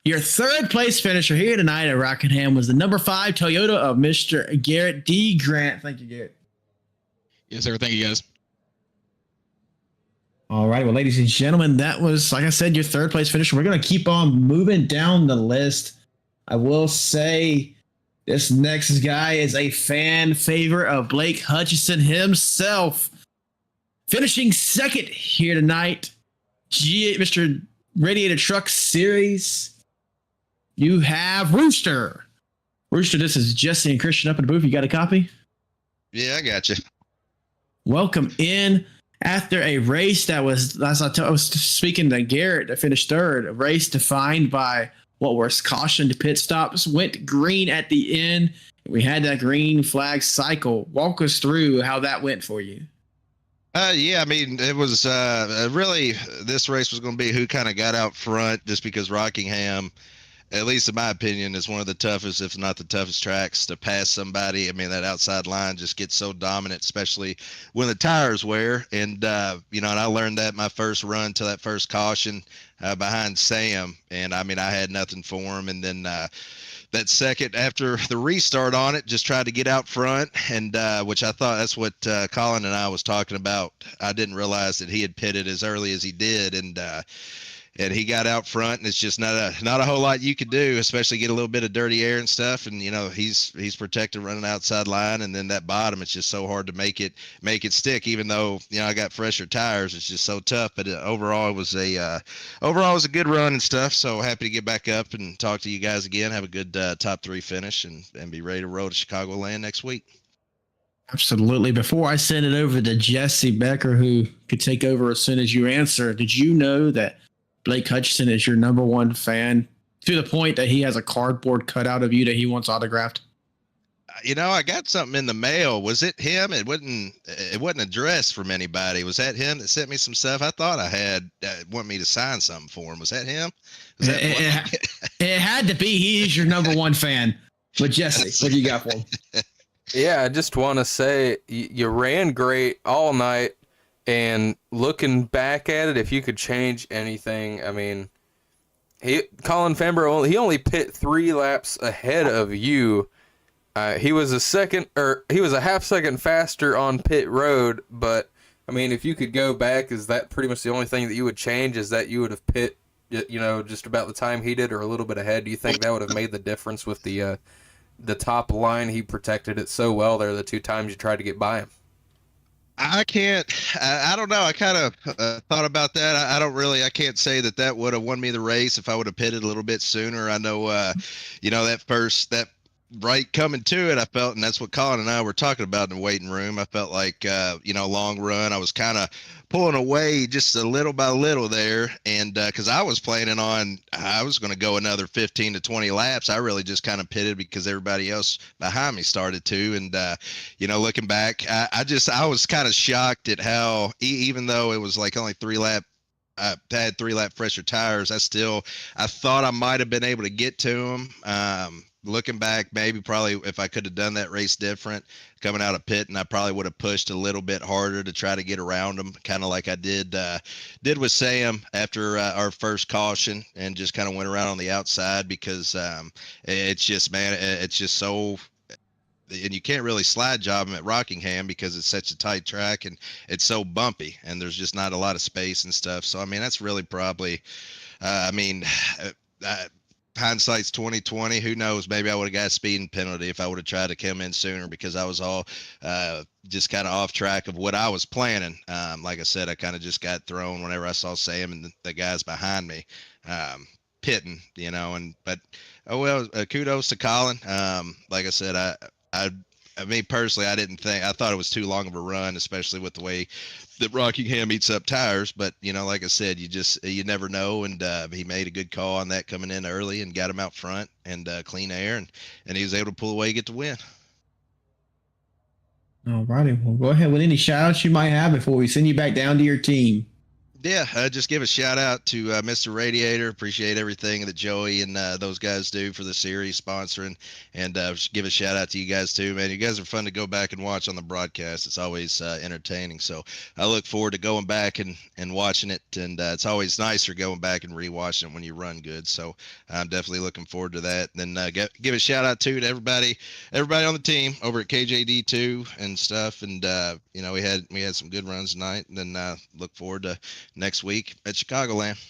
your third place finisher here tonight at Rockingham was the number 5 Toyota of Mr. Garrett D. Grant. Thank you, Garrett. Yes, sir. Thank you, guys. All right. Well, ladies and gentlemen, that was, like I said, your third place finisher. We're going to keep on moving down the list. I will say this next guy is a fan favorite of Blake Hutchison himself. Finishing second here tonight, Mr. Radiator Truck Series, you have Rooster. Rooster, this is Jesse and Christian up in the booth. You got a copy? Yeah, I got you. Welcome in. After a race that was, as I was speaking to Garrett, that finished third, a race defined by what were cautioned pit stops, went green at the end. We had that green flag cycle. Walk us through how that went for you. Yeah, I mean, it was really, this race was going to be who kind of got out front, just because Rockingham, at least in my opinion, is one of the toughest, if not the toughest tracks to pass somebody. I mean, that outside line just gets so dominant, especially when the tires wear. And, and I learned that my first run to that first caution behind Sam. And, I mean, I had nothing for him. And then that second, after the restart on it, just tried to get out front, and which I thought that's what Colin and I was talking about. I didn't realize that he had pitted as early as he did, and he got out front, and it's just not a whole lot you could do, especially get a little bit of dirty air and stuff. And he's protected running outside line, and then that bottom, it's just so hard to make it stick. Even though I got fresher tires, it's just so tough. But overall, it was a good run and stuff. So happy to get back up and talk to you guys again. Have a good top 3 finish, and be ready to roll to Chicagoland next week. Absolutely. Before I send it over to Jesse Becker, who could take over as soon as you answer, did you know that Blake Hutchison is your number one fan, to the point that he has a cardboard cutout of you that he wants autographed? I got something in the mail. Was it him? It wasn't addressed from anybody. Was that him that sent me some stuff? I thought I had want me to sign something for him. Was that him? It had to be. He's your number one fan. But Jesse, what do you got for him? Yeah, I just want to say you ran great all night. And looking back at it, if you could change anything, I mean, Colin Fambro, he only pit 3 laps ahead of you. He was a half second faster on pit road. But I mean, if you could go back, is that pretty much the only thing that you would change? Is that you would have pit, just about the time he did, or a little bit ahead? Do you think that would have made the difference with the top line? He protected it so well there the 2 times you tried to get by him. I don't know. I kind of thought about that. I can't say that would have won me the race if I would have pitted a little bit sooner. I know, that right coming to it, I felt, and that's what Colin and I were talking about in the waiting room. I felt like, long run, I was kind of pulling away just a little by little there. And because I was planning on, I was going to go another 15 to 20 laps. I really just kind of pitted because everybody else behind me started to. And, looking back, I was kind of shocked at how, even though it was like only 3 lap, I had 3 lap fresher tires, I thought I might have been able to get to them. Looking back, maybe probably if I could have done that race different coming out of pit, and I probably would have pushed a little bit harder to try to get around them, kind of like I did with Sam after our first caution, and just kind of went around on the outside because it's just so, and you can't really slide job them at Rockingham because it's such a tight track and it's so bumpy, and there's just not a lot of space and stuff. So I mean, that's really probably hindsight's 2020. Who knows? Maybe I would have got a speeding penalty if I would have tried to come in sooner, because I was all just kind of off track of what I was planning. Like I said, I kind of just got thrown whenever I saw Sam and the guys behind me pitting, but kudos to Colin. Like I said, I mean, personally, I thought it was too long of a run, especially with the way that Rockingham eats up tires. But, like I said, you never know. And he made a good call on that coming in early and got him out front and clean air. And he was able to pull away, get the win. All righty. Well, go ahead with any shout outs you might have before we send you back down to your team. Yeah, just give a shout out to Mr. Radiator. Appreciate everything that Joey and those guys do for the series sponsoring, and give a shout out to you guys too, man. You guys are fun to go back and watch on the broadcast. It's always entertaining. So I look forward to going back and watching it, and it's always nicer going back and rewatching it when you run good. So I'm definitely looking forward to that. And then give a shout out to everybody on the team over at KJD2 and stuff. And we had some good runs tonight, and then look forward to next week at Chicagoland.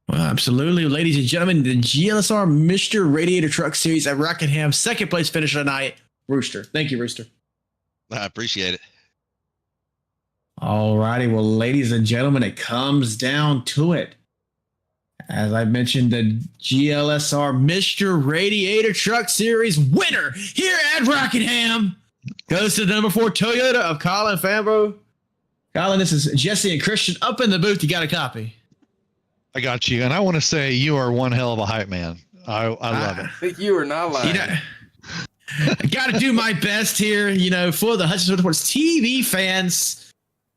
Well, absolutely. Ladies and gentlemen, the GLSR Mr. Radiator Truck Series at Rockingham, second place finish tonight, Rooster. Thank you, Rooster. I appreciate it. All righty. Well, ladies and gentlemen, it comes down to it. As I mentioned, the GLSR Mr. Radiator Truck Series winner here at Rockingham goes to the number 4 Toyota of Colin Fambro. Colin, this is Jesse and Christian up in the booth. You got a copy? I got you. And I want to say you are one hell of a hype man. I love it. You are not lying. I got to do my best here, for the Hutchinson Motorsports TV fans.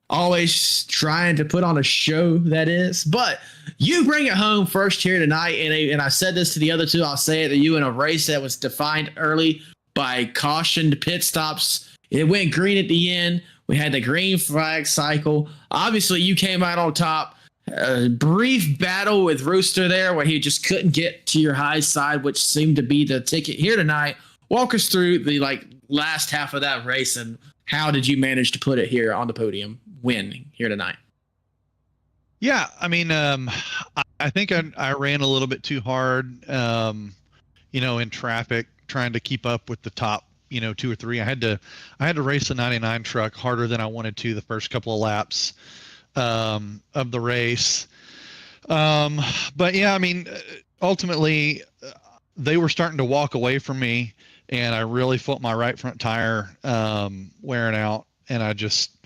Always trying to put on a show, that is. But you bring it home first here tonight. And I said this to the other two. I'll say it to you in a race that was defined early by cautioned pit stops. It went green at the end. We had the green flag cycle. Obviously, you came out on top. A brief battle with Rooster there where he just couldn't get to your high side, which seemed to be the ticket here tonight. Walk us through the last half of that race and how did you manage to put it here on the podium, win here tonight? Yeah, I mean, I think I ran a little bit too hard, in traffic, trying to keep up with the top, 2 or 3. I had to race the 99 truck harder than I wanted to the first couple of laps of the race. But yeah, I mean, ultimately, they were starting to walk away from me, and I really felt my right front tire wearing out, and I just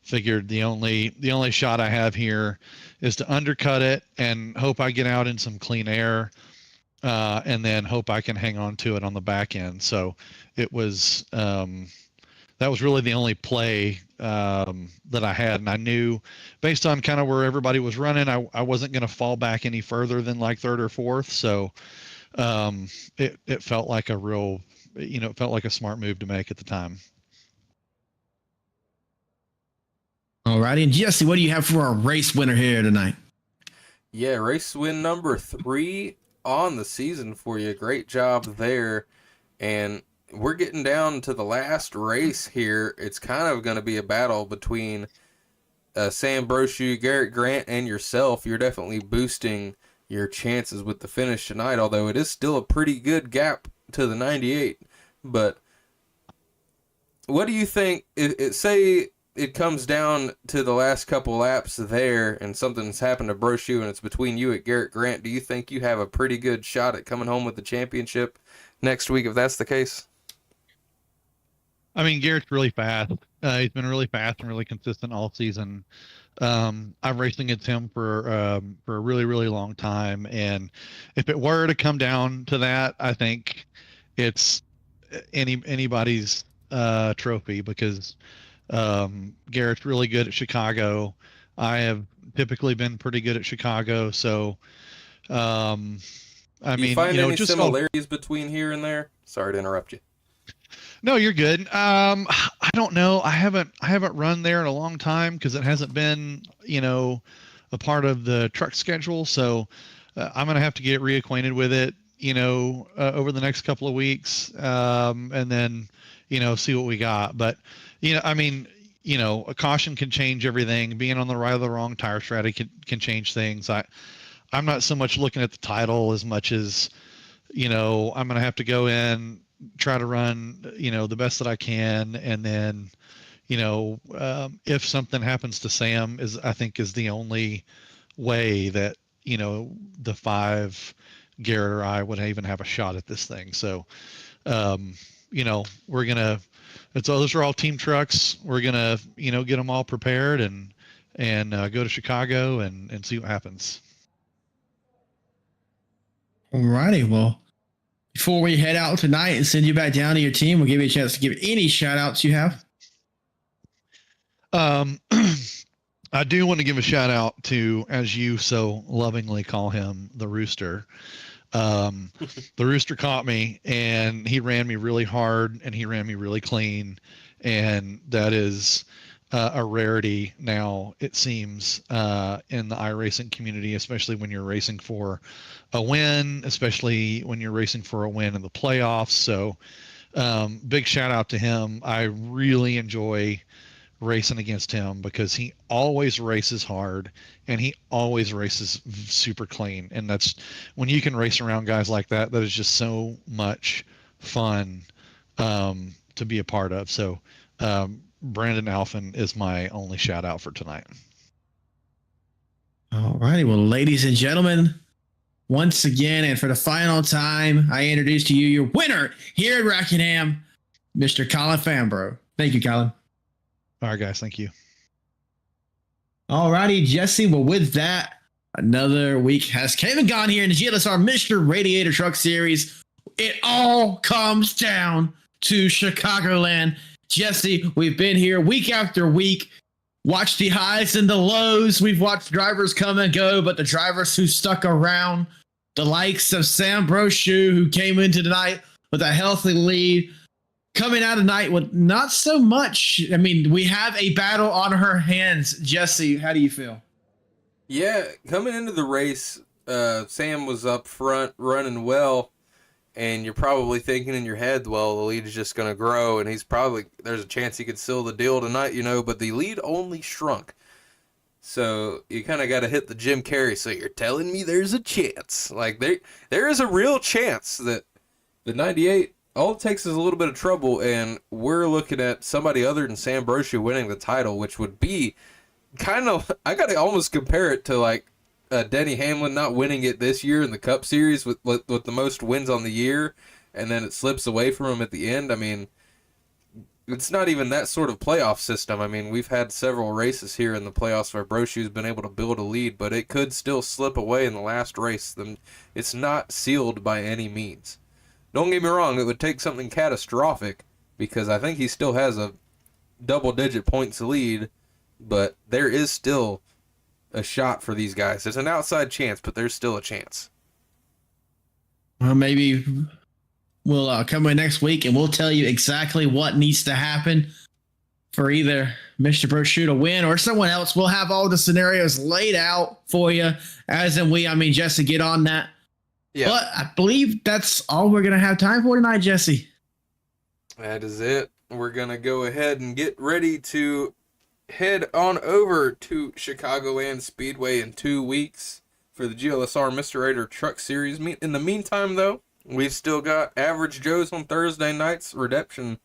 figured the only shot I have here is to undercut it and hope I get out in some clean air, and then hope I can hang on to it on the back end. So it was that was really the only play that I had, and I knew based on kind of where everybody was running, I wasn't going to fall back any further than like 3rd or 4th. So it felt like a real, it felt like a smart move to make at the time. All righty. And Jesse, what do you have for our race winner here tonight? Yeah, race win number 3 on the season for you. Great job there. And we're getting down to the last race here. It's kind of going to be a battle between Sam Brochu, Garrett Grant, and yourself. You're definitely boosting your chances with the finish tonight, although it is still a pretty good gap to the 98. But what do you think? Say it comes down to the last couple laps there and something's happened to Brochu and it's between you and Garrett Grant. Do you think you have a pretty good shot at coming home with the championship next week if that's the case? I mean, Garrett's really fast. He's been really fast and really consistent all season. I've raced against him for a really, really long time. And if it were to come down to that, I think it's anybody's trophy, because Garrett's really good at Chicago. I have typically been pretty good at Chicago. So, I mean, you find any similarities between here and there? Sorry to interrupt you. No, you're good. I don't know. I haven't run there in a long time because it hasn't been, a part of the truck schedule. So I'm going to have to get reacquainted with it, over the next couple of weeks, and then, see what we got. But, I mean, a caution can change everything. Being on the right or the wrong tire strategy can change things. I'm not so much looking at the title as much as, I'm going to have to go in, try to run, the best that I can. And then, if something happens to Sam I think is the only way that, the 5, Garrett or I would even have a shot at this thing. So, we're going to, those are all team trucks. We're going to, get them all prepared and go to Chicago and see what happens. All righty. Well, before we head out tonight and send you back down to your team, we'll give you a chance to give any shout outs you have. I do want to give a shout out to, as you so lovingly call him, the Rooster. The Rooster caught me and he ran me really hard and he ran me really clean. And that is a rarity now, it seems, in the iRacing community, especially when you're racing for a win, especially when you're racing for a win in the playoffs. So big shout out to him. I really enjoy racing against him because he always races hard and he always races super clean. And that's when you can race around guys like that, that is just so much fun to be a part of. So Brandon Alphen is my only shout out for tonight. All righty. Well, ladies and gentlemen, once again, and for the final time, I introduce to you your winner here at Rockingham, Mr. Colin Fambro. Thank you, Colin. All right, guys. Thank you. All righty, Jesse. Well, with that, another week has came and gone here in the GLSR Mr. Radiator Truck Series. It all comes down to Chicagoland. Jesse, we've been here week after week, watched the highs and the lows. We've watched drivers come and go, but the drivers who stuck around, the likes of Sam Brochu, who came into tonight with a healthy lead, coming out tonight with not so much. I mean, we have a battle on her hands. Jesse, how do you feel? Yeah, coming into the race, Sam was up front running well, and you're probably thinking in your head, well, the lead is just going to grow, and there's a chance he could seal the deal tonight, but the lead only shrunk. So you kind of got to hit the Jim Carrey. So you're telling me there's a chance. Like, there is a real chance that the 98, all it takes is a little bit of trouble, and we're looking at somebody other than Sam Brochu winning the title, which would be kind of, I got to almost compare it to like Denny Hamlin not winning it this year in the Cup Series with the most wins on the year, and then it slips away from him at the end. I mean, it's not even that sort of playoff system. I mean, we've had several races here in the playoffs where Brochu's been able to build a lead, but it could still slip away in the last race. It's not sealed by any means. Don't get me wrong, it would take something catastrophic, because I think he still has a double-digit points lead, but there is still a shot for these guys. There's an outside chance, but there's still a chance. Well, maybe we'll come in next week and we'll tell you exactly what needs to happen for either Mr. Brochu to win or someone else. We'll have all the scenarios laid out for you, as in just to get on that. Yeah. But I believe that's all we're going to have time for tonight, Jesse. That is it. We're going to go ahead and get ready to head on over to Chicagoland Speedway in 2 weeks for the GLSR Mr. Radiator Truck Series. In the meantime, though, we've still got Average Joe's on Thursday nights, Redemption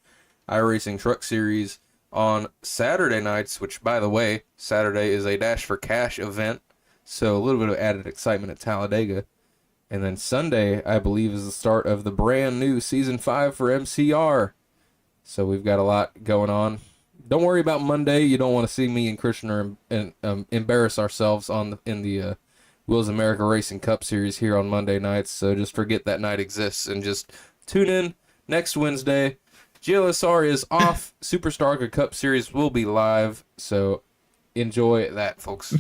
iRacing Truck Series on Saturday nights, which, by the way, Saturday is a Dash for Cash event, so a little bit of added excitement at Talladega. And then Sunday, I believe, is the start of the brand new Season 5 for MCR. So we've got a lot going on. Don't worry about Monday. You don't want to see me and Christian embarrass ourselves in the Wheels America Racing Cup Series here on Monday nights. So just forget that night exists and just tune in next Wednesday. GLSR is off. Superstar Cup Series will be live. So enjoy that, folks.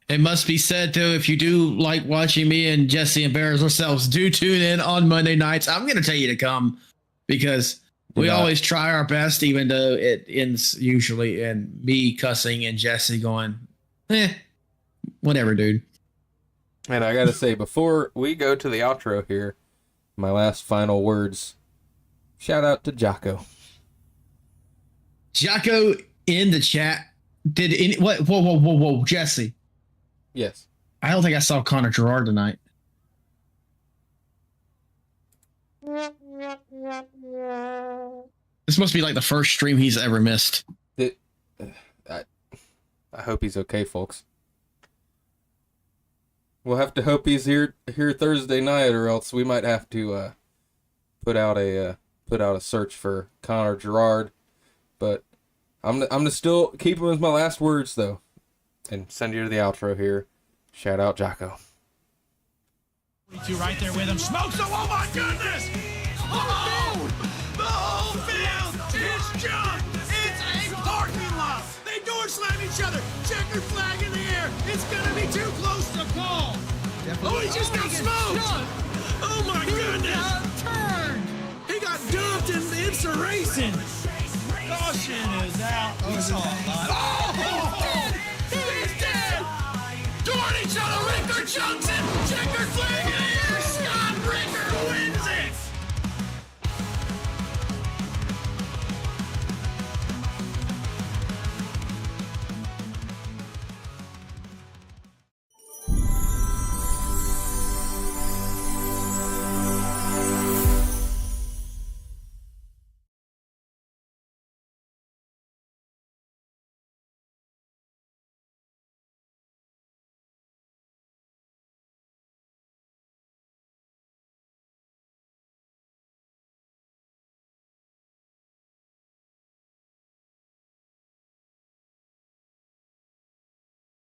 It must be said, though, if you do like watching me and Jesse embarrass ourselves, do tune in on Monday nights. I'm going to tell you to come because we always try our best, even though it ends usually in me cussing and Jesse going, whatever, dude. And I got to say, before we go to the outro here, my last final words, shout out to Jocko. Jocko in the chat. Whoa, Jesse. Yes. I don't think I saw Connor Gerard tonight. This must be like the first stream he's ever missed. I hope he's okay, folks. We'll have to hope he's here Thursday night, or else we might have to put out a search for Connor Gerard. But I'm gonna still keep him as my last words, though. And send you to the outro here. Shout out Jocko. You right there with him. Smokes him. Oh my goodness! Oh! The whole field is junk! It's a parking lot! They door slam each other! Checkered flag in the air! It's gonna be too close to call! Oh, he just got smoked! Oh my goodness! Turned! He got dumped in the IMSA racing! Caution is out. Oh! He's dead! Toward each other with their chunks